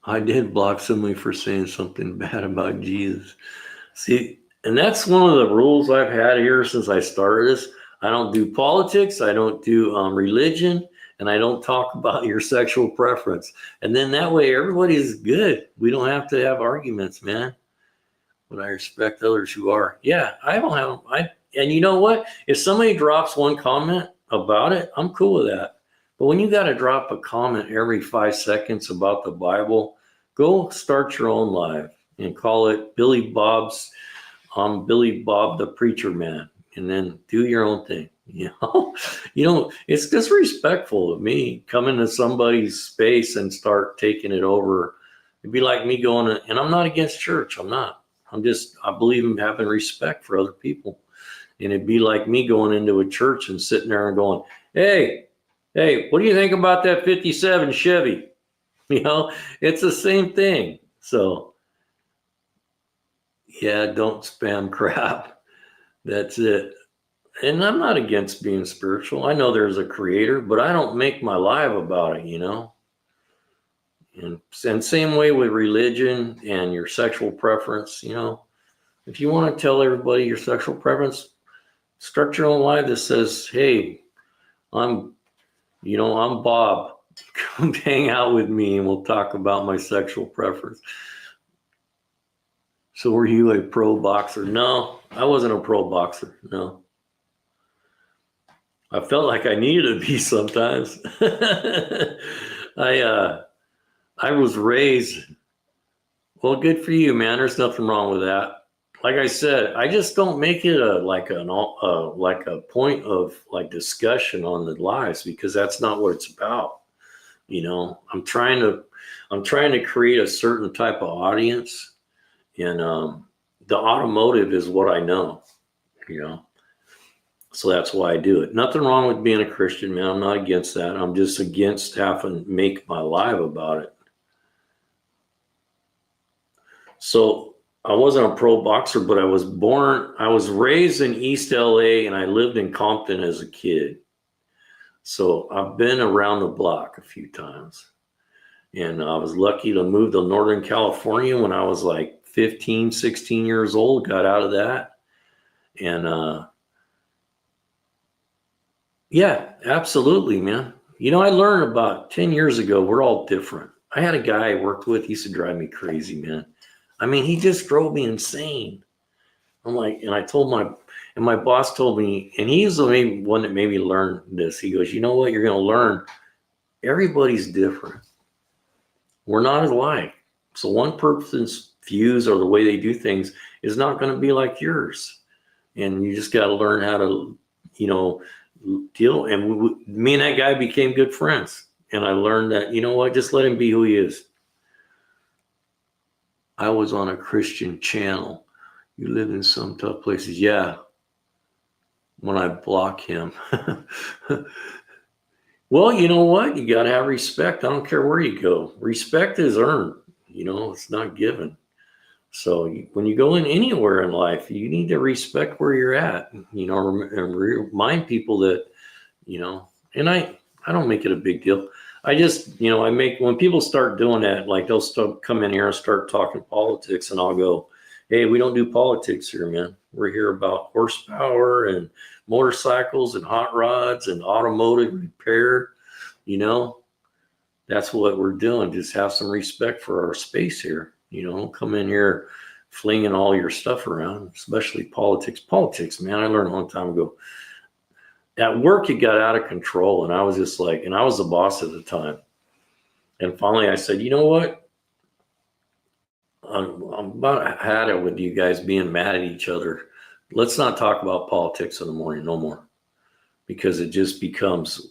Speaker 1: I did block somebody for saying something bad about Jesus. See, and that's one of the rules I've had here since I started this. I don't do politics, I don't do religion, and I don't talk about your sexual preference. And then that way everybody's good. We don't have to have arguments, man. But I respect others who are. Yeah, I don't have, and you know what? If somebody drops one comment about it, I'm cool with that. But when you got to drop a comment every 5 seconds about the Bible, go start your own live and call it Billy Bob's, Billy Bob the Preacher Man, and then do your own thing. It's disrespectful of me coming to somebody's space and start taking it over. It'd be like me going, and I'm not against church. I'm not. I believe in having respect for other people. And it'd be like me going into a church and sitting there and going, hey, what do you think about that 57 Chevy? It's the same thing. So yeah, don't spam crap. That's it. And I'm not against being spiritual. I know there's a creator, but I don't make my life about it, you know? And same way with religion and your sexual preference, you know? If you want to tell everybody your sexual preference, start your own life that says, hey, I'm Bob. Come hang out with me and we'll talk about my sexual preference. So were you a pro boxer? No, I wasn't a pro boxer. No. I felt like I needed to be sometimes. I was raised, well, good for you, man. There's nothing wrong with that. Like I said, I just don't make it like a point of like discussion on the lives, because that's not what it's about. You know, I'm trying to create a certain type of audience, and the automotive is what I know, you know. So that's why I do it. Nothing wrong with being a Christian, man. I'm not against that. I'm just against having to make my life about it. So I wasn't a pro boxer, but I was raised in East LA, and I lived in Compton as a kid. So I've been around the block a few times. And I was lucky to move to Northern California when I was like 15, 16 years old, got out of that. And yeah, absolutely, man. You know, I learned about 10 years ago, we're all different. I had a guy I worked with, he used to drive me crazy, man. I mean, he just drove me insane. I'm like, and my boss told me, and he's the one that made me learn this. He goes, you know what, you're going to learn, everybody's different. We're not alike. So one person's views or the way they do things is not going to be like yours. And you just got to learn how to, you know, deal. And me and that guy became good friends. And I learned that, you know what, just let him be who he is. I was on a Christian channel. You live in some tough places. Yeah. When I block him. Well, you know what? You got to have respect. I don't care where you go. Respect is earned. You know, it's not given. So when you go in anywhere in life, you need to respect where you're at, you know, and remind people that, you know, and I don't make it a big deal. I just, you know, when people start doing that, like they'll come in here and start talking politics, and I'll go, hey, we don't do politics here, man. We're here about horsepower and motorcycles and hot rods and automotive repair. You know, that's what we're doing. Just have some respect for our space here. You know, don't come in here flinging all your stuff around, especially politics. Politics, man, I learned a long time ago. At work, it got out of control, and I was just like, and I was the boss at the time. And finally I said, you know what? I'm about had it with you guys being mad at each other. Let's not talk about politics in the morning no more, because it just becomes,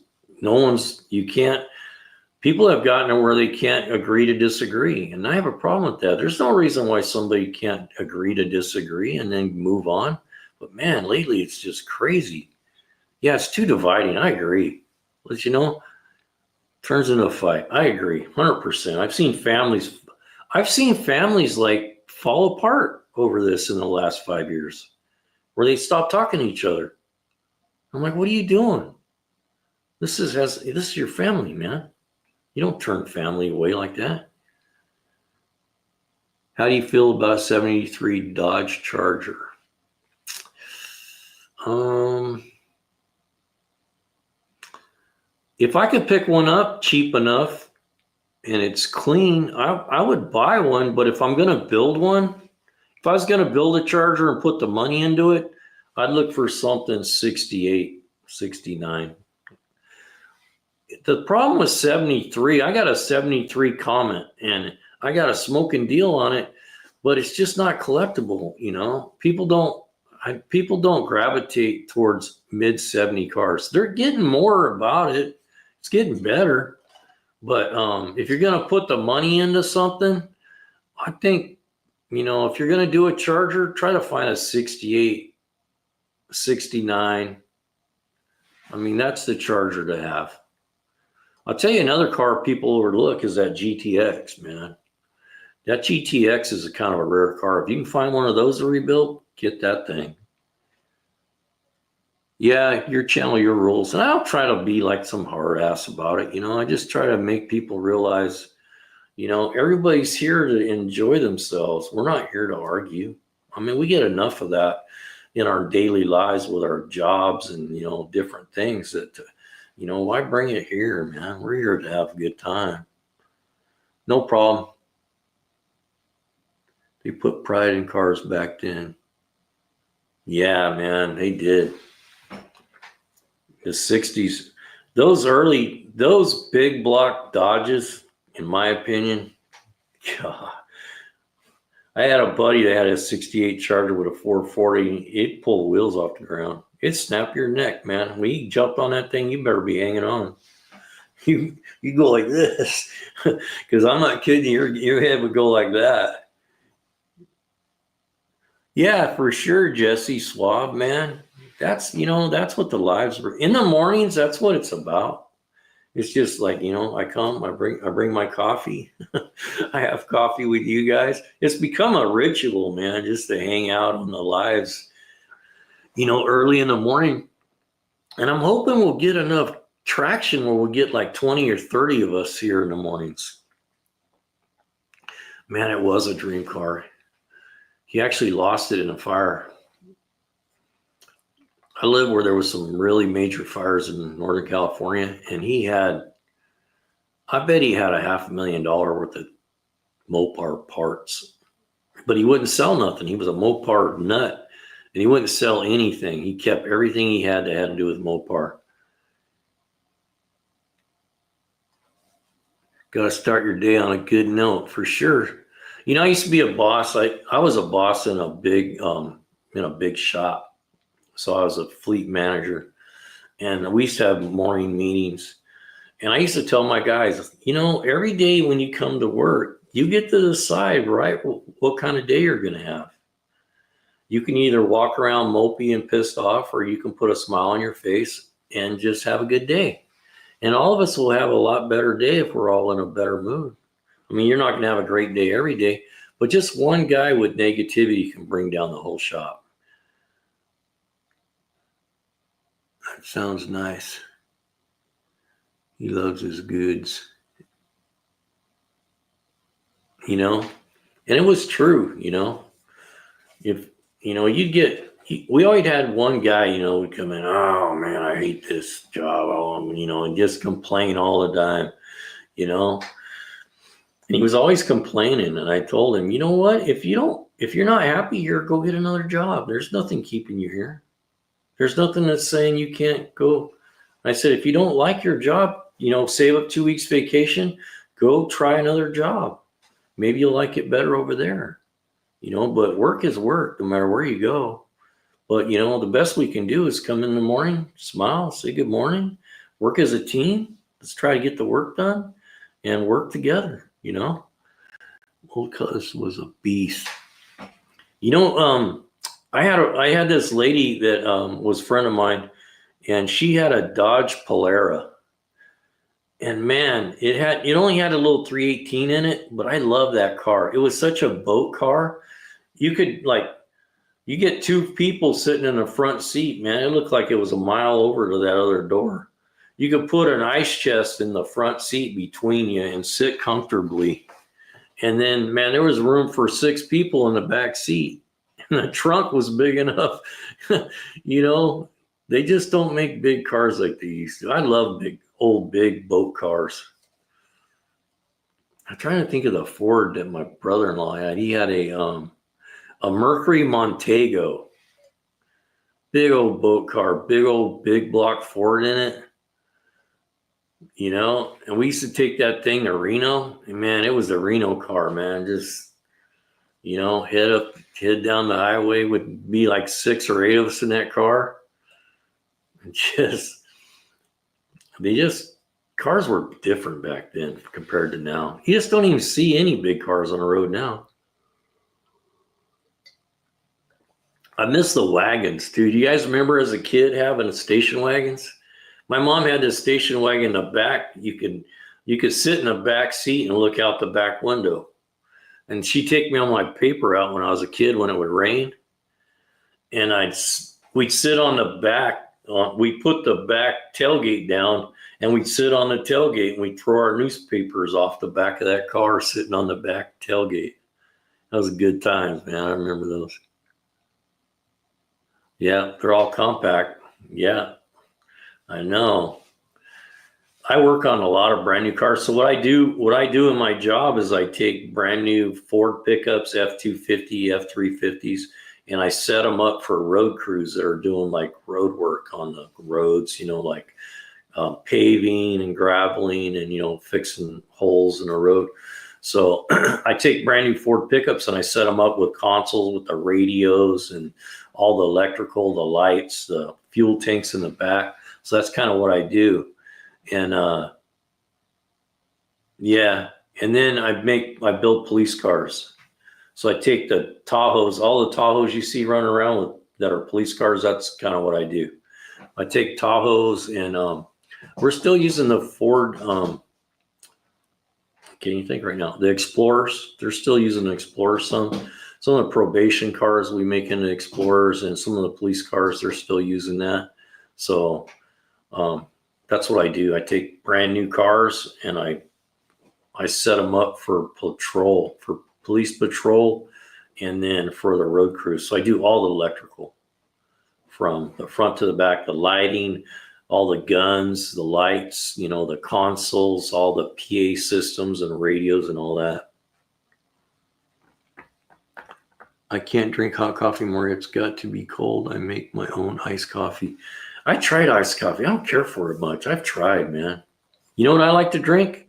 Speaker 1: people have gotten to where they can't agree to disagree. And I have a problem with that. There's no reason why somebody can't agree to disagree and then move on. But man, lately it's just crazy. Yeah, it's too dividing. I agree. But you know, turns into a fight. I agree, 100%. I've seen families like fall apart over this in the last 5 years, where they stop talking to each other. I'm like, what are you doing? This is your family, man. You don't turn family away like that. How do you feel about a 73 Dodge Charger? If I could pick one up cheap enough and it's clean, I would buy one. But if I'm going to build one, if I was going to build a Charger and put the money into it, I'd look for something 68, 69. The problem with 73, I got a 73 Comet and I got a smoking deal on it, but it's just not collectible. You know, people don't gravitate towards mid 70 cars. They're getting more about it. It's getting better. But if you're going to put the money into something, I think, you know, if you're going to do a Charger, try to find a 68, 69. I mean, that's the Charger to have. I'll tell you another car people overlook is that GTX, man. That GTX is a kind of a rare car. If you can find one of those to rebuild, get that thing. Yeah, your channel, your rules. And I don't try to be like some hard ass about it. I just try to make people realize, everybody's here to enjoy themselves. We're not here to argue. I mean, we get enough of that in our daily lives with our jobs and, different things that, why bring it here, man? We're here to have a good time. No problem. They put pride in cars back then. Yeah, man, they did. The 60s, those big block Dodges, in my opinion, God. I had a buddy that had a 68 Charger with a 440. It pulled the wheels off the ground. It snapped your neck, man. When you jumped on that thing, you better be hanging on. You go like this, because I'm not kidding you. Your head would go like that. Yeah, for sure, Jesse Swab, man. That's what the lives were. In the mornings, that's what it's about. It's just like, I come, I bring my coffee. I have coffee with you guys. It's become a ritual, man, just to hang out on the lives, early in the morning. And I'm hoping we'll get enough traction where we'll get like 20 or 30 of us here in the mornings. Man, it was a dream car. He actually lost it in a fire. I live where there was some really major fires in Northern California, and I bet he had $500,000 worth of Mopar parts, but he wouldn't sell nothing. He was a Mopar nut, and he wouldn't sell anything. He kept everything he had that had to do with Mopar. Got to start your day on a good note, for sure. I used to be a boss. I was a boss in a big shop. So I was a fleet manager, and we used to have morning meetings. And I used to tell my guys, every day when you come to work, you get to decide, right, what kind of day you're going to have. You can either walk around mopey and pissed off, or you can put a smile on your face and just have a good day. And all of us will have a lot better day if we're all in a better mood. I mean, you're not going to have a great day every day, but just one guy with negativity can bring down the whole shop. That sounds nice. He loves his goods. And it was true, if, we always had one guy, would come in, oh man, I hate this job, and just complain all the time, and he was always complaining. And I told him, you know what, if you're not happy here, go get another job. There's nothing keeping you here. There's nothing that's saying you can't go. I said, if you don't like your job, save up 2 weeks vacation, go try another job. Maybe you'll like it better over there, but work is work no matter where you go. But, the best we can do is come in the morning, smile, say good morning, work as a team. Let's try to get the work done and work together, Old Cuz was a beast. I had this lady that was a friend of mine, and she had a Dodge Polara. And man, it only had a little 318 in it, but I love that car. It was such a boat car. You could you get two people sitting in the front seat, man. It looked like it was a mile over to that other door. You could put an ice chest in the front seat between you and sit comfortably. And then, man, there was room for 6 people in the back seat. And the trunk was big enough. They just don't make big cars like they used to. I love big boat cars. I'm trying to think of the Ford that my brother-in-law had. He had a Mercury Montego. Big old boat car, big block Ford in it. And we used to take that thing to Reno. And man, it was a Reno car, man. Just, head down the highway, would be like 6 or 8 of us in that car. And cars were different back then compared to now. You just don't even see any big cars on the road now. I miss the wagons, too. Do you guys remember as a kid having station wagons? My mom had this station wagon in the back. You could sit in the back seat and look out the back window. And she'd take me on my paper route when I was a kid when it would rain. And we'd sit on the back. We put the back tailgate down, and we'd sit on the tailgate, and we'd throw our newspapers off the back of that car sitting on the back tailgate. That was good times, man. I remember those. Yeah, they're all compact. Yeah, I know. I work on a lot of brand new cars. So what I do in my job is I take brand new Ford pickups, F-250, F-350s, and I set them up for road crews that are doing like road work on the roads, like paving and graveling and, fixing holes in the road. So I take brand new Ford pickups and I set them up with consoles with the radios and all the electrical, the lights, the fuel tanks in the back. So that's kind of what I do. And yeah, and then I build police cars. So I take the Tahoes, all the Tahoes you see running around with that are police cars. That's kind of what I do. I take Tahoes, and we're still using the Ford. Can you think right now? The Explorers. They're still using the Explorers. Some of the probation cars we make into Explorers, and some of the police cars they're still using that. So. That's what I do. I take brand new cars and I set them up for patrol, for police patrol, and then for the road crew. So I do all the electrical from the front to the back, the lighting, all the guns, the lights, the consoles, all the PA systems and radios and all that. I can't drink hot coffee more. It's got to be cold. I make my own iced coffee. I tried iced coffee. I don't care for it much. I've tried, man. You know what I like to drink?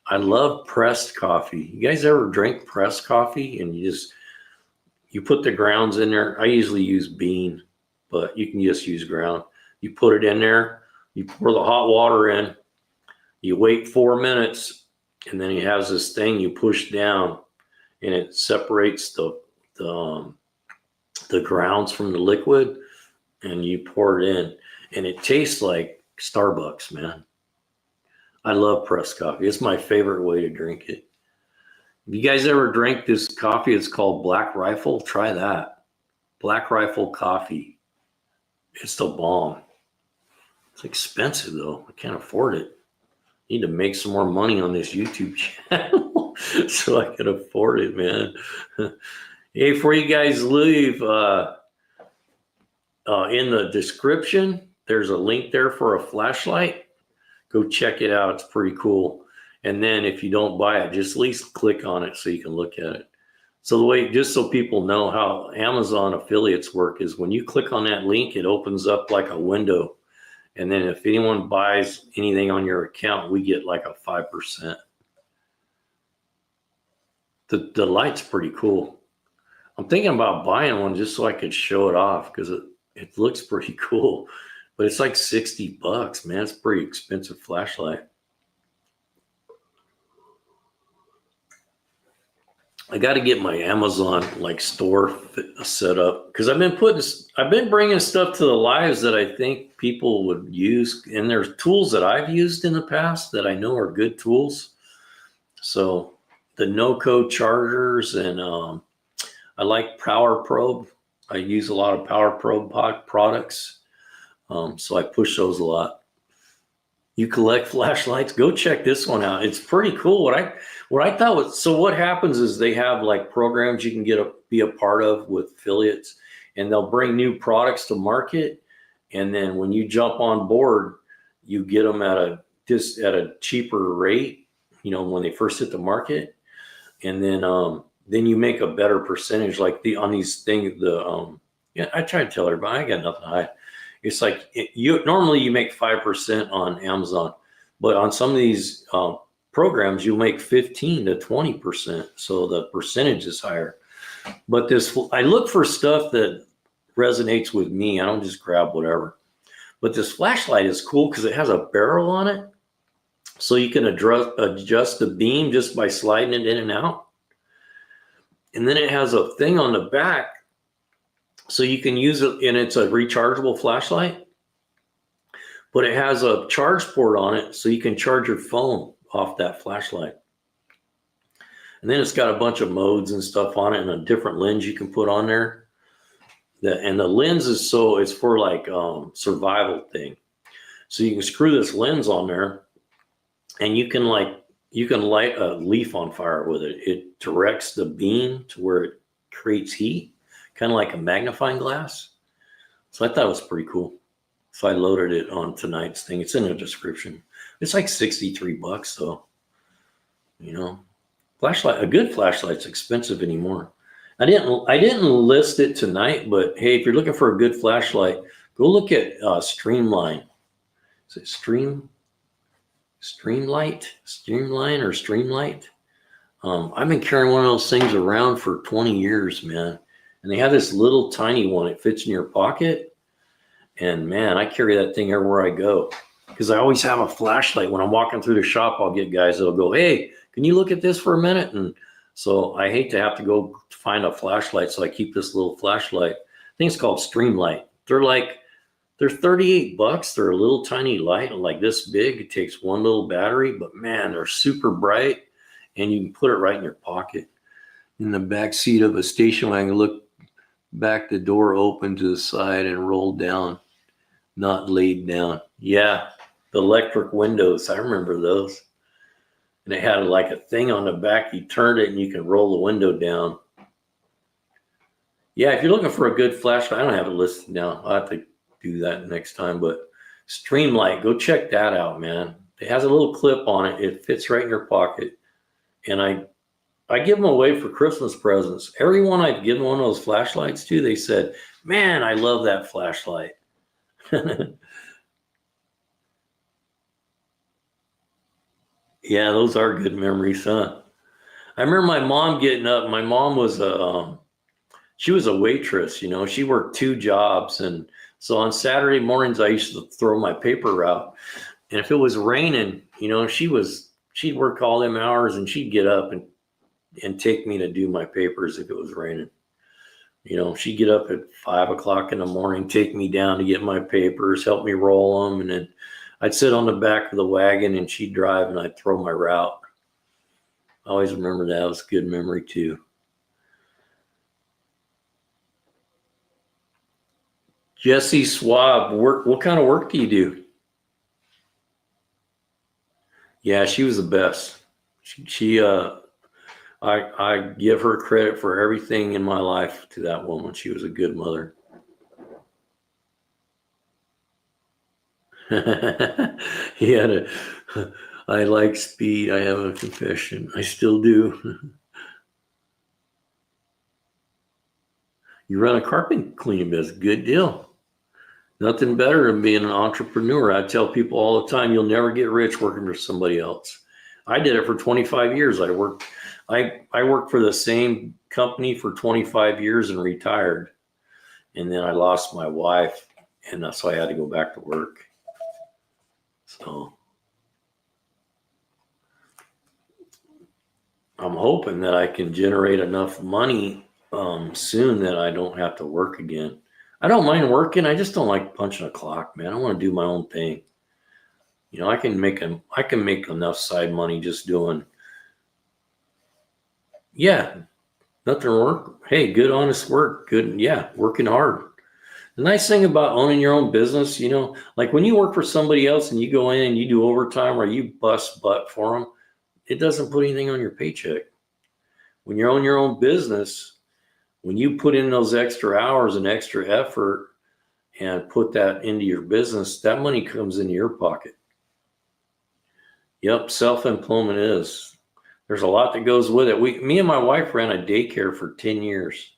Speaker 1: I love pressed coffee. You guys ever drink pressed coffee? And you put the grounds in there. I usually use bean, but you can just use ground. You put it in there. You pour the hot water in. You wait 4 minutes, and then it has this thing you push down, and it separates the grounds from the liquid, and you pour it in. And it tastes like Starbucks, man. I love pressed coffee. It's my favorite way to drink it. If you guys ever drink this coffee, it's called Black Rifle. Try that. Black Rifle coffee. It's the bomb. It's expensive, though. I can't afford it. I need to make some more money on this YouTube channel so I can afford it, man. Hey, before you guys leave, in the description, there's a link there for a flashlight. Go check it out. It's pretty cool. And then if you don't buy it, just at least click on it so you can look at it. So just so people know how Amazon affiliates work is when you click on that link, it opens up like a window. And then if anyone buys anything on your account, we get like a 5%. The light's pretty cool. I'm thinking about buying one just so I could show it off because it looks pretty cool. But it's like $60, man. It's a pretty expensive flashlight. I got to get my Amazon store set up because I've been bringing stuff to the lives that I think people would use, and there's tools that I've used in the past that I know are good tools. So the no-code chargers, and I like Power Probe. I use a lot of Power Probe products. So I push those a lot. You collect flashlights? Go check this one out. It's pretty cool. What I thought was, so what happens is they have like programs you can be a part of with affiliates, and they'll bring new products to market. And then when you jump on board, you get them at a cheaper rate, when they first hit the market. And then you make a better percentage on these things. I try to tell everybody, I got nothing to hide. It's like normally you make 5% on Amazon, but on some of these programs you'll make 15 to 20%, so the percentage is higher. But I look for stuff that resonates with me. I don't just grab whatever. But this flashlight is cool because it has a barrel on it, so you can adjust the beam just by sliding it in and out. And then it has a thing on the back, so you can use it, and it's a rechargeable flashlight, but it has a charge port on it, so you can charge your phone off that flashlight. And then it's got a bunch of modes and stuff on it, and a different lens you can put on there. And the lens is it's for like survival thing. So you can screw this lens on there, and you can light a leaf on fire with it. It directs the beam to where it creates heat, kind of like a magnifying glass. So I thought it was pretty cool. So I loaded it on tonight's thing. It's in the description. It's like $63 though. You know, a good flashlight's expensive anymore. I didn't list it tonight, but hey, if you're looking for a good flashlight, go look at Streamline. Is it Streamlight? I've been carrying one of those things around for 20 years, man. And they have this little tiny one. It fits in your pocket. And man, I carry that thing everywhere I go because I always have a flashlight. When I'm walking through the shop, I'll get guys that'll go, hey, can you look at this for a minute? And so I hate to have to go find a flashlight. So I keep this little flashlight. I think it's called Streamlight. They're $38. They're a little tiny light, like this big. It takes one little battery, but man, they're super bright, and you can put it right in your pocket. In the back seat of a station wagon, look back, the door open to the side and rolled down, not laid down. Yeah, the electric windows. I remember those. And it had like a thing on the back. You turned it and you can roll the window down. Yeah, if you're looking for a good flashlight, I don't have it listed now. I'll have to do that next time. But Streamlight, go check that out, man. It has a little clip on it. It fits right in your pocket. And I give them away for Christmas presents. Everyone I've given one of those flashlights to, they said, man, I love that flashlight. Yeah, those are good memories, huh? I remember my mom getting up. My mom was she was a waitress, you know. She worked 2 jobs, and so on Saturday mornings I used to throw my paper out. And if it was raining, you know, she'd work all them hours, and she'd get up and take me to do my papers if it was raining. You know, she'd get up at 5 o'clock in the morning, take me down to get my papers, help me roll them, and then I'd sit on the back of the wagon and she'd drive and I'd throw my route. I always remember that. It was a good memory too. Jesse Swab, what kind of work do you do? Yeah, she was the best. I give her credit for everything in my life to that woman. She was a good mother. I like speed. I have a confession. I still do. You run a carpet cleaning business. Good deal. Nothing better than being an entrepreneur. I tell people all the time, you'll never get rich working for somebody else. I did it for 25 years. I worked for the same company for 25 years and retired. And then I lost my wife, and so I had to go back to work. So I'm hoping that I can generate enough money soon that I don't have to work again. I don't mind working. I just don't like punching a clock, man. I want to do my own thing. You know, I can make enough side money just doing, nothing work. Hey, good, honest work. Good. Yeah. Working hard. The nice thing about owning your own business, you know, like when you work for somebody else and you go in and you do overtime or you bust butt for them, it doesn't put anything on your paycheck. When you own your own business, when you put in those extra hours and extra effort and put that into your business, that money comes into your pocket. Yep, self-employment is. There's a lot that goes with it. Me and my wife ran a daycare for 10 years.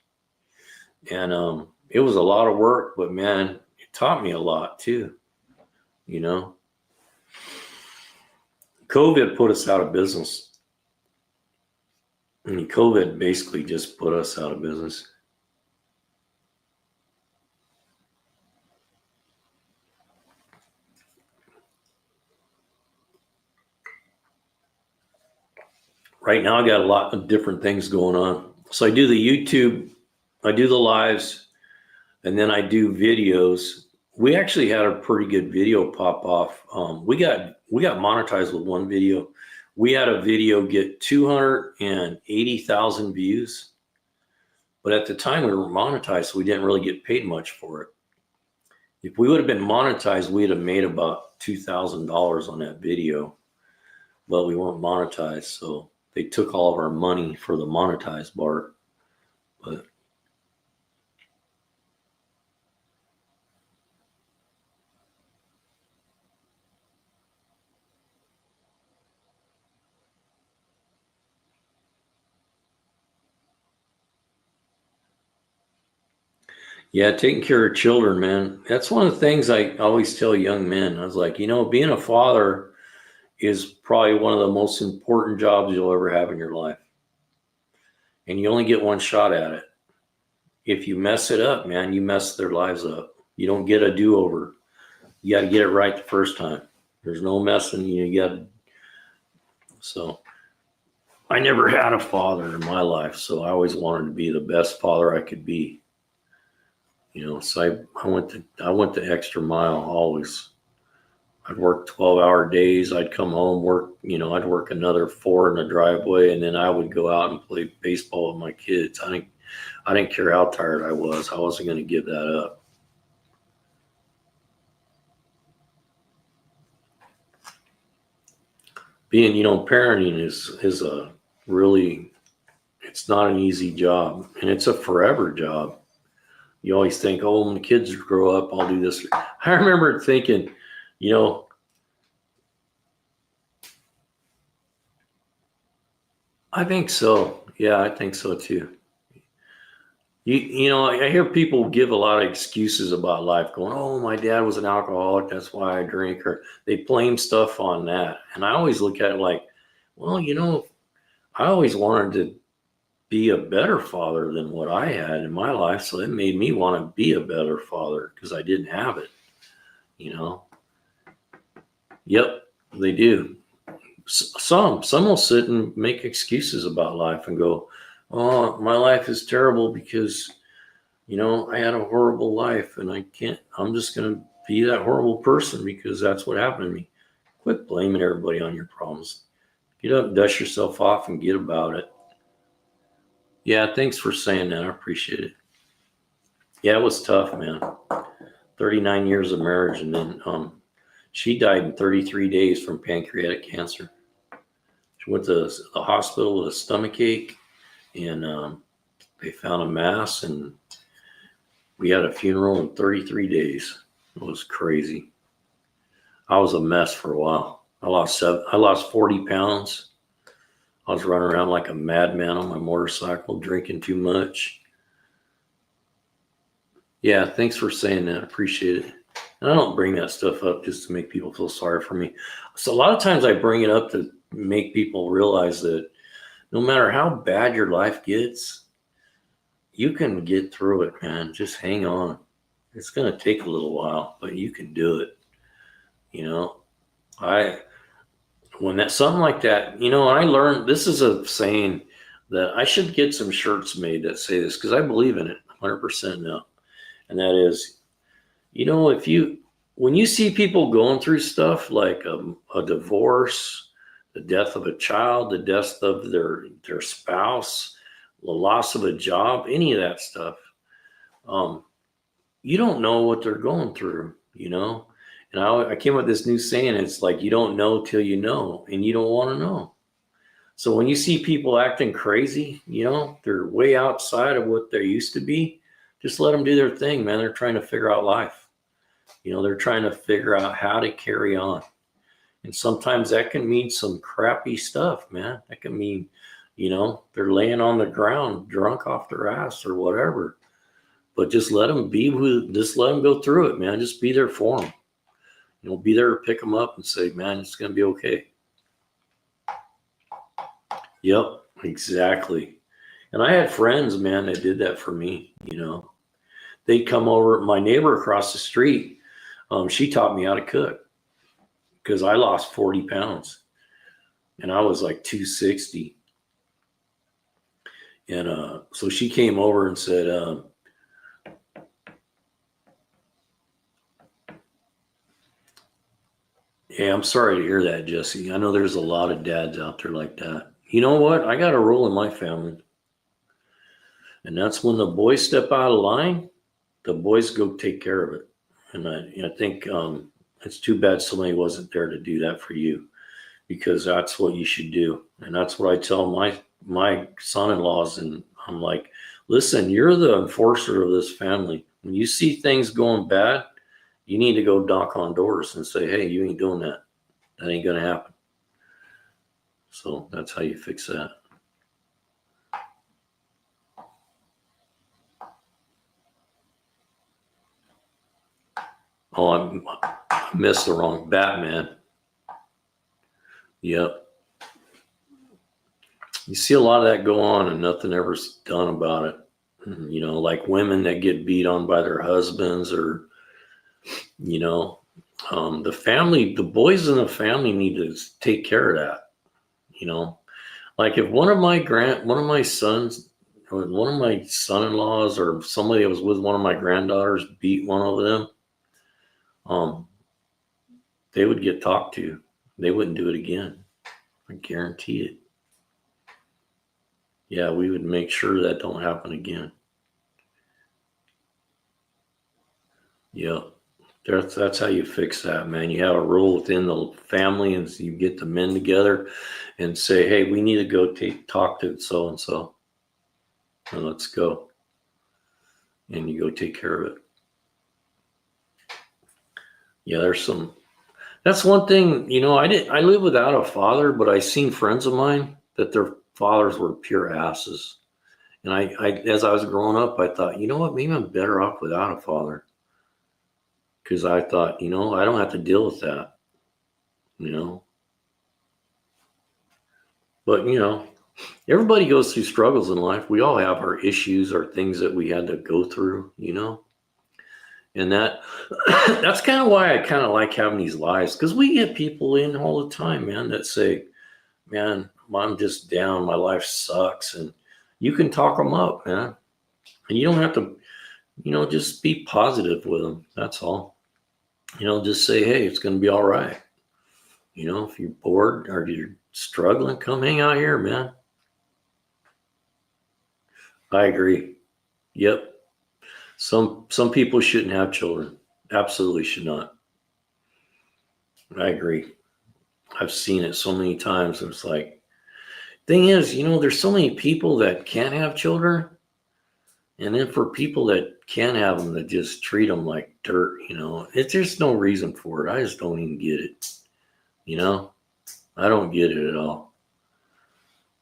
Speaker 1: And it was a lot of work, but man, it taught me a lot too. You know, COVID put us out of business. I mean, COVID basically just put us out of business. Right now, I got a lot of different things going on. So I do the YouTube, I do the lives, and then I do videos. We actually had a pretty good video pop off. We got monetized with one video. We had a video get 280,000 views, but at the time we were monetized, so we didn't really get paid much for it. If we would have been monetized, we'd have made about $2,000 on that video, but we weren't monetized, so they took all of our money for the monetized part. But yeah, taking care of children, man. That's one of the things I always tell young men. I was like, being a father is probably one of the most important jobs you'll ever have in your life. And you only get one shot at it. If you mess it up, man, you mess their lives up. You don't get a do-over. You got to get it right the first time. There's no messing. So I never had a father in my life, so I always wanted to be the best father I could be. So I went the extra mile always. I'd work 12-hour days. I'd come home, I'd work another 4 in the driveway, and then I would go out and play baseball with my kids. I didn't care how tired I was. I wasn't going to give that up. Being, parenting is a really, it's not an easy job, and it's a forever job. You always think, oh, when the kids grow up, I'll do this. I remember thinking, I think so. Yeah, I think so too. I hear people give a lot of excuses about life, going, oh, my dad was an alcoholic, that's why I drink, or they blame stuff on that. And I always look at it like, well, I always wanted to be a better father than what I had in my life. So it made me want to be a better father because I didn't have it, Yep, they do. Some will sit and make excuses about life and go, oh, my life is terrible because, I had a horrible life and I'm just going to be that horrible person because that's what happened to me. Quit blaming everybody on your problems. Get up, dust yourself off, and get about it. Yeah, thanks for saying that. I appreciate it. Yeah, it was tough, man. 39 years of marriage, and then she died in 33 days from pancreatic cancer. She went to the hospital with a stomach ache, and they found a mass, and we had a funeral in 33 days. It was crazy. I was a mess for a while. I lost 40 pounds. I was running around like a madman on my motorcycle, drinking too much. Yeah, thanks for saying that. I appreciate it. And I don't bring that stuff up just to make people feel sorry for me. So a lot of times I bring it up to make people realize that no matter how bad your life gets, you can get through it, man. Just hang on. It's going to take a little while, but you can do it. When that's something like that, I learned, this is a saying that I should get some shirts made that say this, because I believe in it 100% now. And that is, when you see people going through stuff like a divorce, the death of a child, the death of their spouse, the loss of a job, any of that stuff, you don't know what they're going through, And I came up with this new saying, it's like, you don't know till you know, and you don't want to know. So when you see people acting crazy, they're way outside of what they used to be, just let them do their thing, man. They're trying to figure out life. They're trying to figure out how to carry on. And sometimes that can mean some crappy stuff, man. That can mean, they're laying on the ground, drunk off their ass or whatever. But just let them just let them go through it, man. Just be there for them. Be there to pick them up and say, man, it's going to be okay. Yep, exactly. And I had friends, man, that did that for me. They'd come over. My neighbor across the street, she taught me how to cook because I lost 40 pounds and I was like 260. And so she came over and said, Yeah, I'm sorry to hear that, Jesse. I know there's a lot of dads out there like that. You know what? I got a rule in my family, and that's when the boys step out of line, the boys go take care of it. And I think it's too bad somebody wasn't there to do that for you, because that's what you should do. And that's what I tell my son-in-laws. And I'm like, listen, you're the enforcer of this family. When you see things going bad, you need to go knock on doors and say, hey, you ain't doing that. That ain't going to happen. So that's how you fix that. Oh, I missed the wrong Batman. Yep. You see a lot of that go on and nothing ever's done about it. You know, like women that get beat on by their husbands, or, you know, the family, the boys in the family need to take care of that. You know, like if one of my sons, or one of my son-in-laws, or somebody that was with one of my granddaughters beat one of them, they would get talked to. They wouldn't do it again. I guarantee it. Yeah, we would make sure that don't happen again. Yeah, that's how you fix that, man. You have a rule within the family, and you get the men together and say, hey, we need to go talk to so and so, and let's go. And you go take care of it. Yeah, that's one thing, you know, I live without a father, but I seen friends of mine that their fathers were pure asses. And I as I was growing up, I thought, you know what, maybe I'm better off without a father. Because I thought, you know, I don't have to deal with that, you know. But, you know, everybody goes through struggles in life. We all have our issues, or things that we had to go through, you know. And that's kind of why I kind of like having these lives, because we get people in all the time, man, that say, man, I'm just down, my life sucks. And you can talk them up, man. And you don't have to, you know, just be positive with them. That's all. You know, just say, hey, it's going to be all right. You know, if you're bored or you're struggling, come hang out here, man. I agree. Yep. Some people shouldn't have children. Absolutely should not. I agree. I've seen it so many times. It's like, thing is, you know, there's so many people that can't have children. And then for people that can have them, that just treat them like dirt, you know, there's no reason for it. I just don't even get it. You know, I don't get it at all.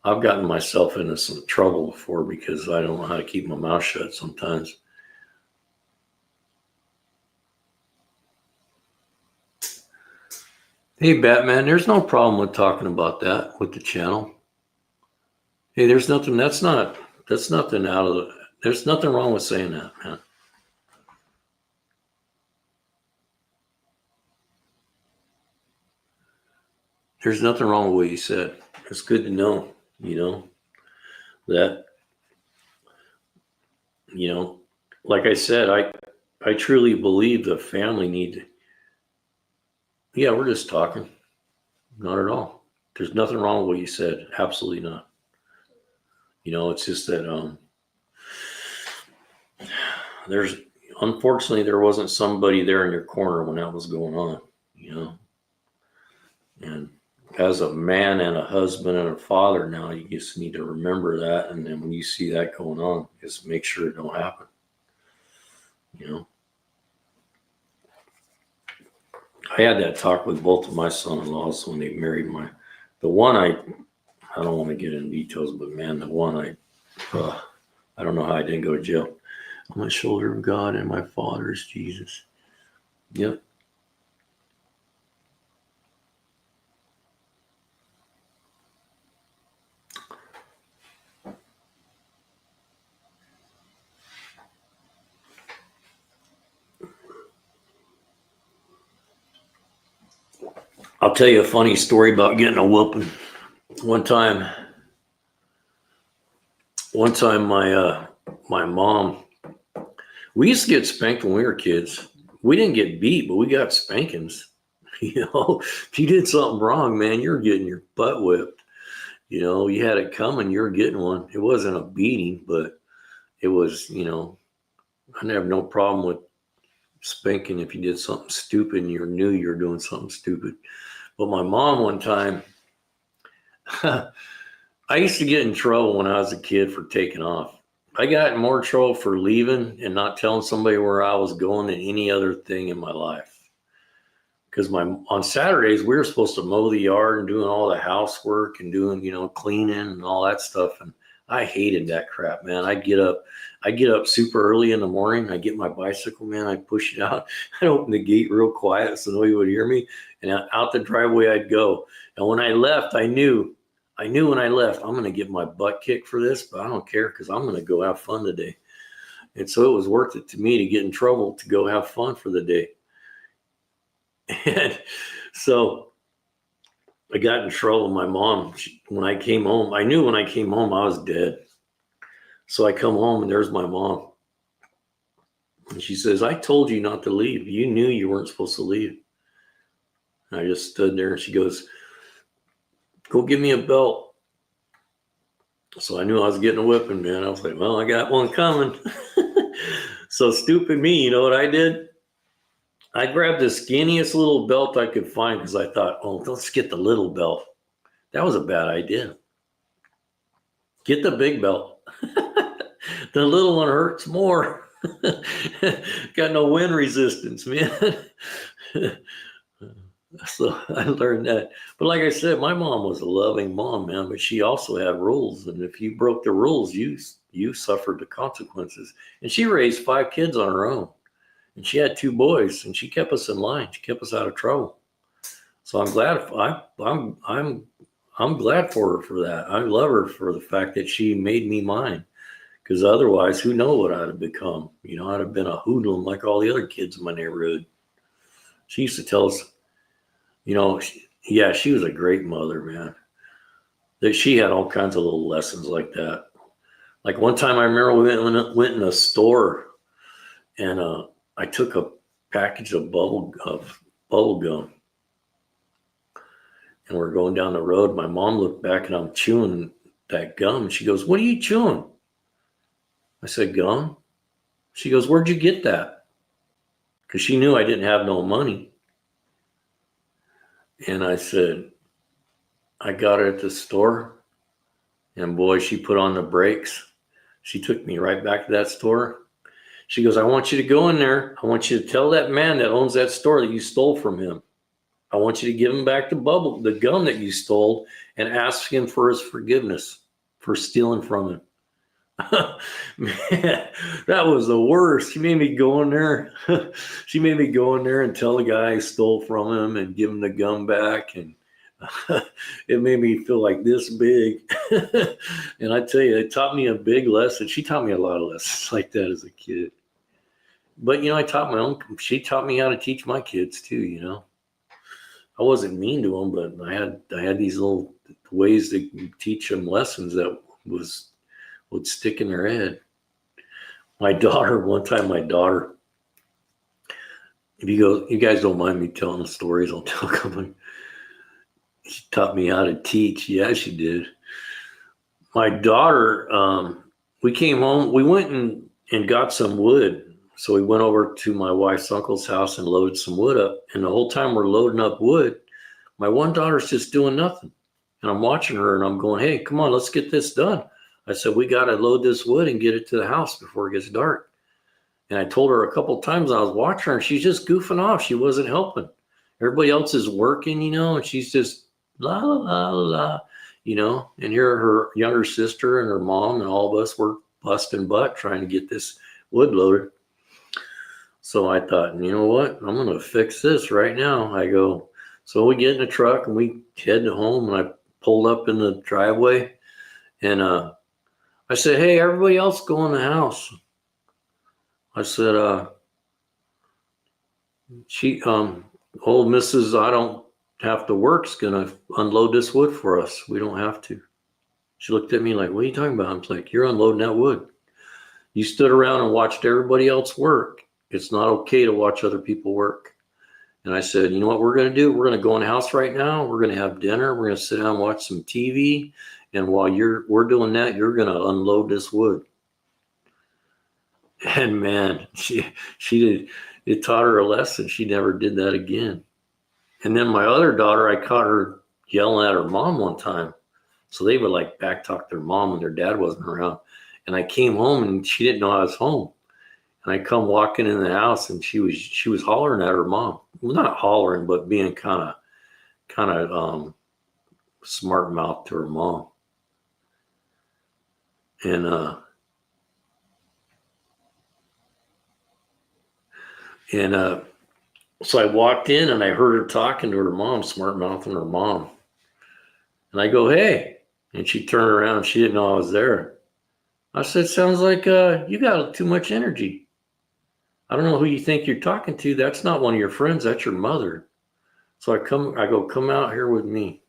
Speaker 1: I've gotten myself into some trouble before because I don't know how to keep my mouth shut sometimes. Hey, Batman, there's no problem with talking about that with the channel. Hey, there's nothing, that's nothing out of there's nothing wrong with saying that, man. There's nothing wrong with what you said. It's good to know, you know, that, you know, like I said, I truly believe the family need. Yeah, we're just talking. Not at all. There's nothing wrong with what you said. Absolutely not. You know, it's just that there's, unfortunately, there wasn't somebody there in your corner when that was going on, you know. And as a man and a husband and a father now, you just need to remember that. And then when you see that going on, just make sure it don't happen, you know. I had that talk with both of my son-in-laws when they married the one I don't want to get into details, but man, the one I don't know how I didn't go to jail. I'm the shoulder of God and my Father is Jesus. Yep. I'll tell you a funny story about getting a whooping. One time my mom, we used to get spanked when we were kids. We didn't get beat, but we got spankings. If you did something wrong, man, you're getting your butt whipped. You had it coming, you're getting one. It wasn't a beating, but it was, I have no problem with spanking if you did something stupid and you knew you were doing something stupid. But my mom one time, I used to get in trouble when I was a kid for taking off. I got in more trouble for leaving and not telling somebody where I was going than any other thing in my life. Because on Saturdays, we were supposed to mow the yard and doing all the housework and doing, cleaning and all that stuff. And I hated that crap, man. I get up super early in the morning. I get my bicycle, man. I push it out. I'd open the gate real quiet so nobody would hear me. And out the driveway I'd go. And when I left, I knew when I left, I'm going to get my butt kicked for this, but I don't care because I'm going to go have fun today. And so it was worth it to me to get in trouble to go have fun for the day. And so I got in trouble. My mom, when I came home, I knew when I came home I was dead. So I come home and there's my mom. And she says, I told you not to leave. You knew you weren't supposed to leave. And I just stood there and she goes, go give me a belt. So I knew I was getting a whipping, man. I was like, well, I got one coming. So stupid me, you know what I did? I grabbed the skinniest little belt I could find because I thought, oh, let's get the little belt. That was a bad idea. Get the big belt. The little one hurts more. Got no wind resistance, man. So I learned that. But like I said, my mom was a loving mom, man, but she also had rules. And if you broke the rules, you suffered the consequences. And she raised 5 kids on her own. And she had 2 boys, and she kept us in line. She kept us out of trouble. So I'm glad. I'm glad for her for that. I love her for the fact that she made me mine. Because otherwise, who knows what I'd have become? I'd have been a hoodlum like all the other kids in my neighborhood. She used to tell us, she was a great mother, man. That she had all kinds of little lessons like that. Like one time, I remember we went in a store, and I took a package of bubble gum, and we're going down the road. My mom looked back, and I'm chewing that gum. She goes, "What are you chewing?" I said, "Gum." She goes, "Where'd you get that?" Because she knew I didn't have no money. And I said, "I got it at the store." And boy, she put on the brakes. She took me right back to that store. She goes, "I want you to go in there. I want you to tell that man that owns that store that you stole from him. I want you to give him back the gum that you stole, and ask him for his forgiveness for stealing from him." Man, that was the worst. She made me go in there. She made me go in there and tell the guy I stole from him and give him the gum back. And it made me feel like this big. And I tell you, it taught me a big lesson. She taught me a lot of lessons like that as a kid. But, she taught me how to teach my kids too, I wasn't mean to them, but I had these little ways to teach them lessons that would stick in their head. One time, if you guys don't mind me telling the stories, I'll tell a couple. She taught me how to teach. Yeah, she did. My daughter, we came home, we went and got some wood. So we went over to my wife's uncle's house and loaded some wood up. And the whole time we're loading up wood, my one daughter's just doing nothing. And I'm watching her and I'm going, "Hey, come on, let's get this done." I said, "We got to load this wood and get it to the house before it gets dark." And I told her a couple of times. I was watching her and she's just goofing off. She wasn't helping. Everybody else is working, and she's just la, la, la, la, and here her younger sister and her mom and all of us were busting butt trying to get this wood loaded. So I thought, you know what? I'm going to fix this right now. So we get in the truck and we head home, and I pulled up in the driveway and I said, "Hey, everybody else go in the house." I said, old Mrs. I don't have to work's going to unload this wood for us. We don't have to. She looked at me like, "What are you talking about?" I'm like, "You're unloading that wood. You stood around and watched everybody else work. It's not okay to watch other people work." And I said, you know what we're going to do? We're going to go in the house right now. We're going to have dinner. We're going to sit down and watch some TV. And while we're doing that, you're going to unload this wood. And man, she did. It taught her a lesson. She never did that again. And then my other daughter, I caught her yelling at her mom one time. So they would like backtalk their mom when their dad wasn't around. And I came home and she didn't know I was home. And I come walking in the house and she was hollering at her mom. Well, not hollering, but being kind of smart mouth to her mom. And so I walked in and I heard her talking to her mom, smart mouthing her mom. And I go, hey. And she turned around. She didn't know I was there. I said, sounds like you got too much energy. I don't know who you think you're talking to. That's not one of your friends. That's your mother. So I go, come out here with me.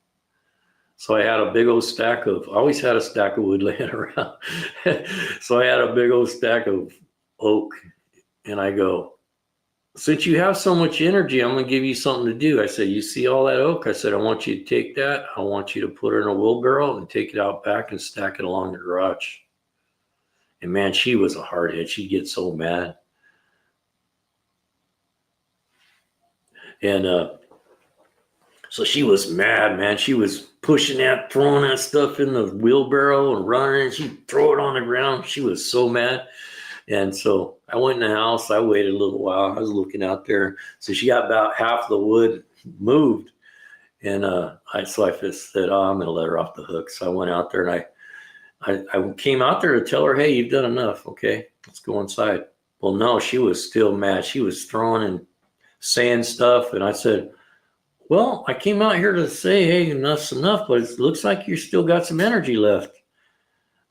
Speaker 1: So I had a big old I always had a stack of wood laying around. So I had a big old stack of oak. And I go, since you have so much energy, I'm going to give you something to do. I said, you see all that oak? I said, I want you to take that. I want you to put it in a wheelbarrow and take it out back and stack it along the garage. And man, she was a hardhead. She'd get so mad. And so she was mad, man. She was pushing that, throwing that stuff in the wheelbarrow and running, and she'd throw it on the ground. She was so mad. And so I went in the house. I waited a little while. I was looking out there. So she got about half the wood moved. And I said, oh, I'm going to let her off the hook. So I went out there and I came out there to tell her, hey, you've done enough. Okay, let's go inside. Well, no, she was still mad. She was throwing and saying stuff. And I said, well, I came out here to say, hey, enough's enough, but it looks like you still got some energy left.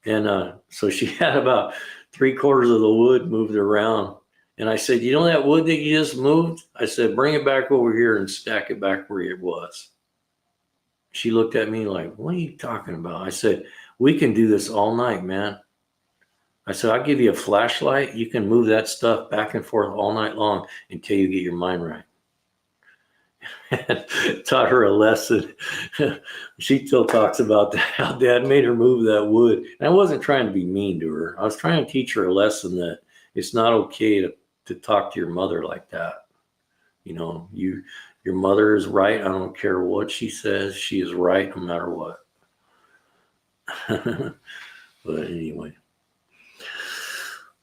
Speaker 1: And so she had about 3/4 of the wood moved around. And I said, you know that wood that you just moved? I said, bring it back over here and stack it back where it was. She looked at me like, what are you talking about? I said, we can do this all night, man. I said, I'll give you a flashlight. You can move that stuff back and forth all night long until you get your mind right. Taught her a lesson. She still talks about that, how Dad made her move that wood. And I wasn't trying to be mean to her. I was trying to teach her a lesson that it's not okay to talk to your mother like that. You know, your mother is right. I don't care what she says. She is right no matter what. But anyway.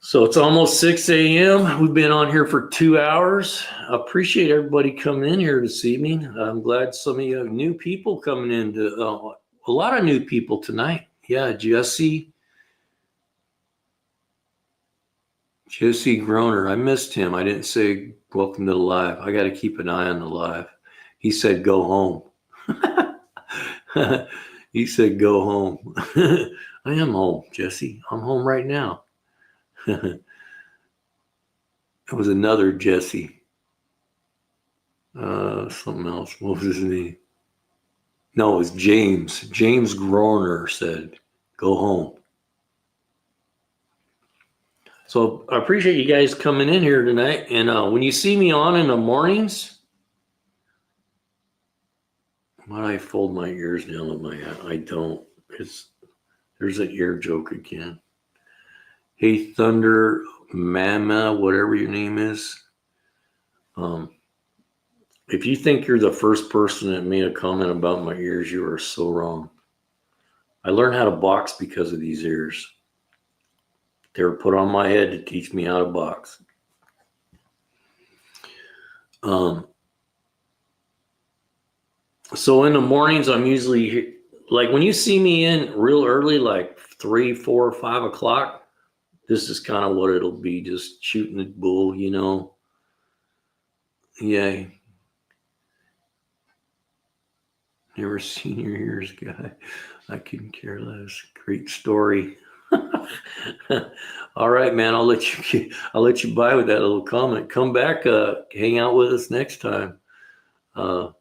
Speaker 1: So it's almost 6 a.m. We've been on here for 2 hours. I appreciate everybody coming in here this evening. I'm glad some of you have new people coming in. A lot of new people tonight. Yeah, Jesse Groner. I missed him. I didn't say welcome to the live. I got to keep an eye on the live. He said go home. He said go home. I am home, Jesse. I'm home right now. It was another Jesse. Something else. What was his name? No, it was James. James Groner said, go home. So I appreciate you guys coming in here tonight. And when you see me on in the mornings, why do I fold my ears down with my hat? I don't. There's an ear joke again. Hey, Thunder Mama, whatever your name is. If you think you're the first person that made a comment about my ears, you are so wrong. I learned how to box because of these ears. They were put on my head to teach me how to box. So in the mornings, I'm usually, like when you see me in real early, like 3, 4, 5 o'clock, this is kind of what it'll be, just shooting the bull, you know. Yeah. Never seen your ears, guy. I couldn't care less. Great story. All right, man. I'll let you by with that little comment. Come back, hang out with us next time. But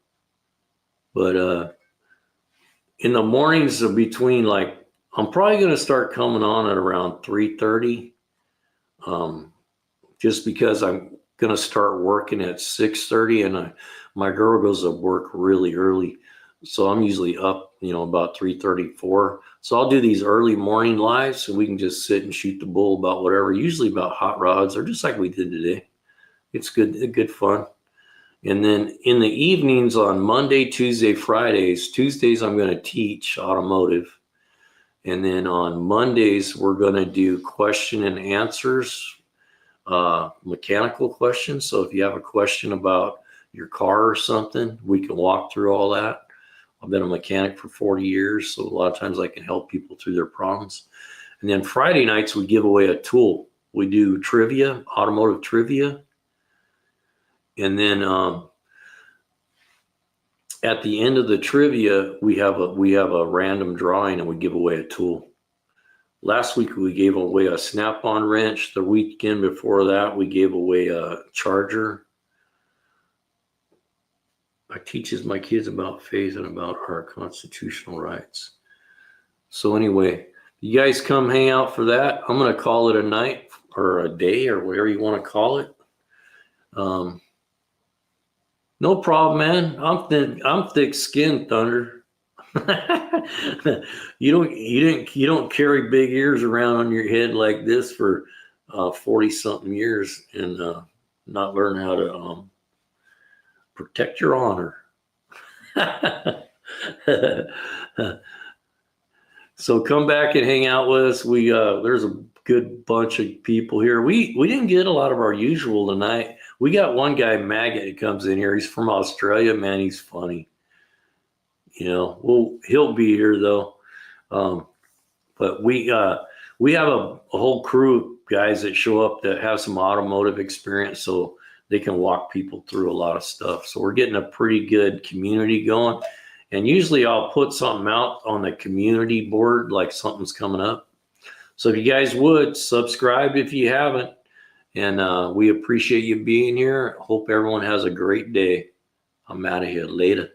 Speaker 1: in the mornings between, like, I'm probably going to start coming on at around 3:30. Just because I'm gonna start working at 6:30, and my girl goes to work really early, so I'm usually up, about 3:34. So I'll do these early morning lives, so we can just sit and shoot the bull about whatever, usually about hot rods or just like we did today. It's good fun. And then in the evenings on Monday, Tuesday, Fridays, Tuesdays I'm going to teach automotive. And then on Mondays, we're going to do question and answers, mechanical questions. So if you have a question about your car or something, we can walk through all that. I've been a mechanic for 40 years, so a lot of times I can help people through their problems. And then Friday nights, we give away a tool. We do trivia, automotive trivia. And then at the end of the trivia, we have a random drawing, and we give away a tool. Last week we gave away a snap-on wrench. The weekend before that, we gave away a charger. I teaches my kids about faith and about our constitutional rights. So anyway, you guys come hang out for that. I'm going to call it a night or a day or whatever you want to call it. No problem, man. I'm thick-skinned, Thunder. You don't carry big ears around on your head like this for 40-something years and not learn how to protect your honor. So come back and hang out with us. There's a good bunch of people here. We didn't get a lot of our usual tonight. We got one guy, Maggot, that comes in here. He's from Australia, man. He's funny. He'll be here though. But we have a whole crew of guys that show up that have some automotive experience, so they can walk people through a lot of stuff. So we're getting a pretty good community going. And usually I'll put something out on the community board, like something's coming up. So if you guys would subscribe if you haven't. And we appreciate you being here. Hope everyone has a great day. I'm out of here. Later.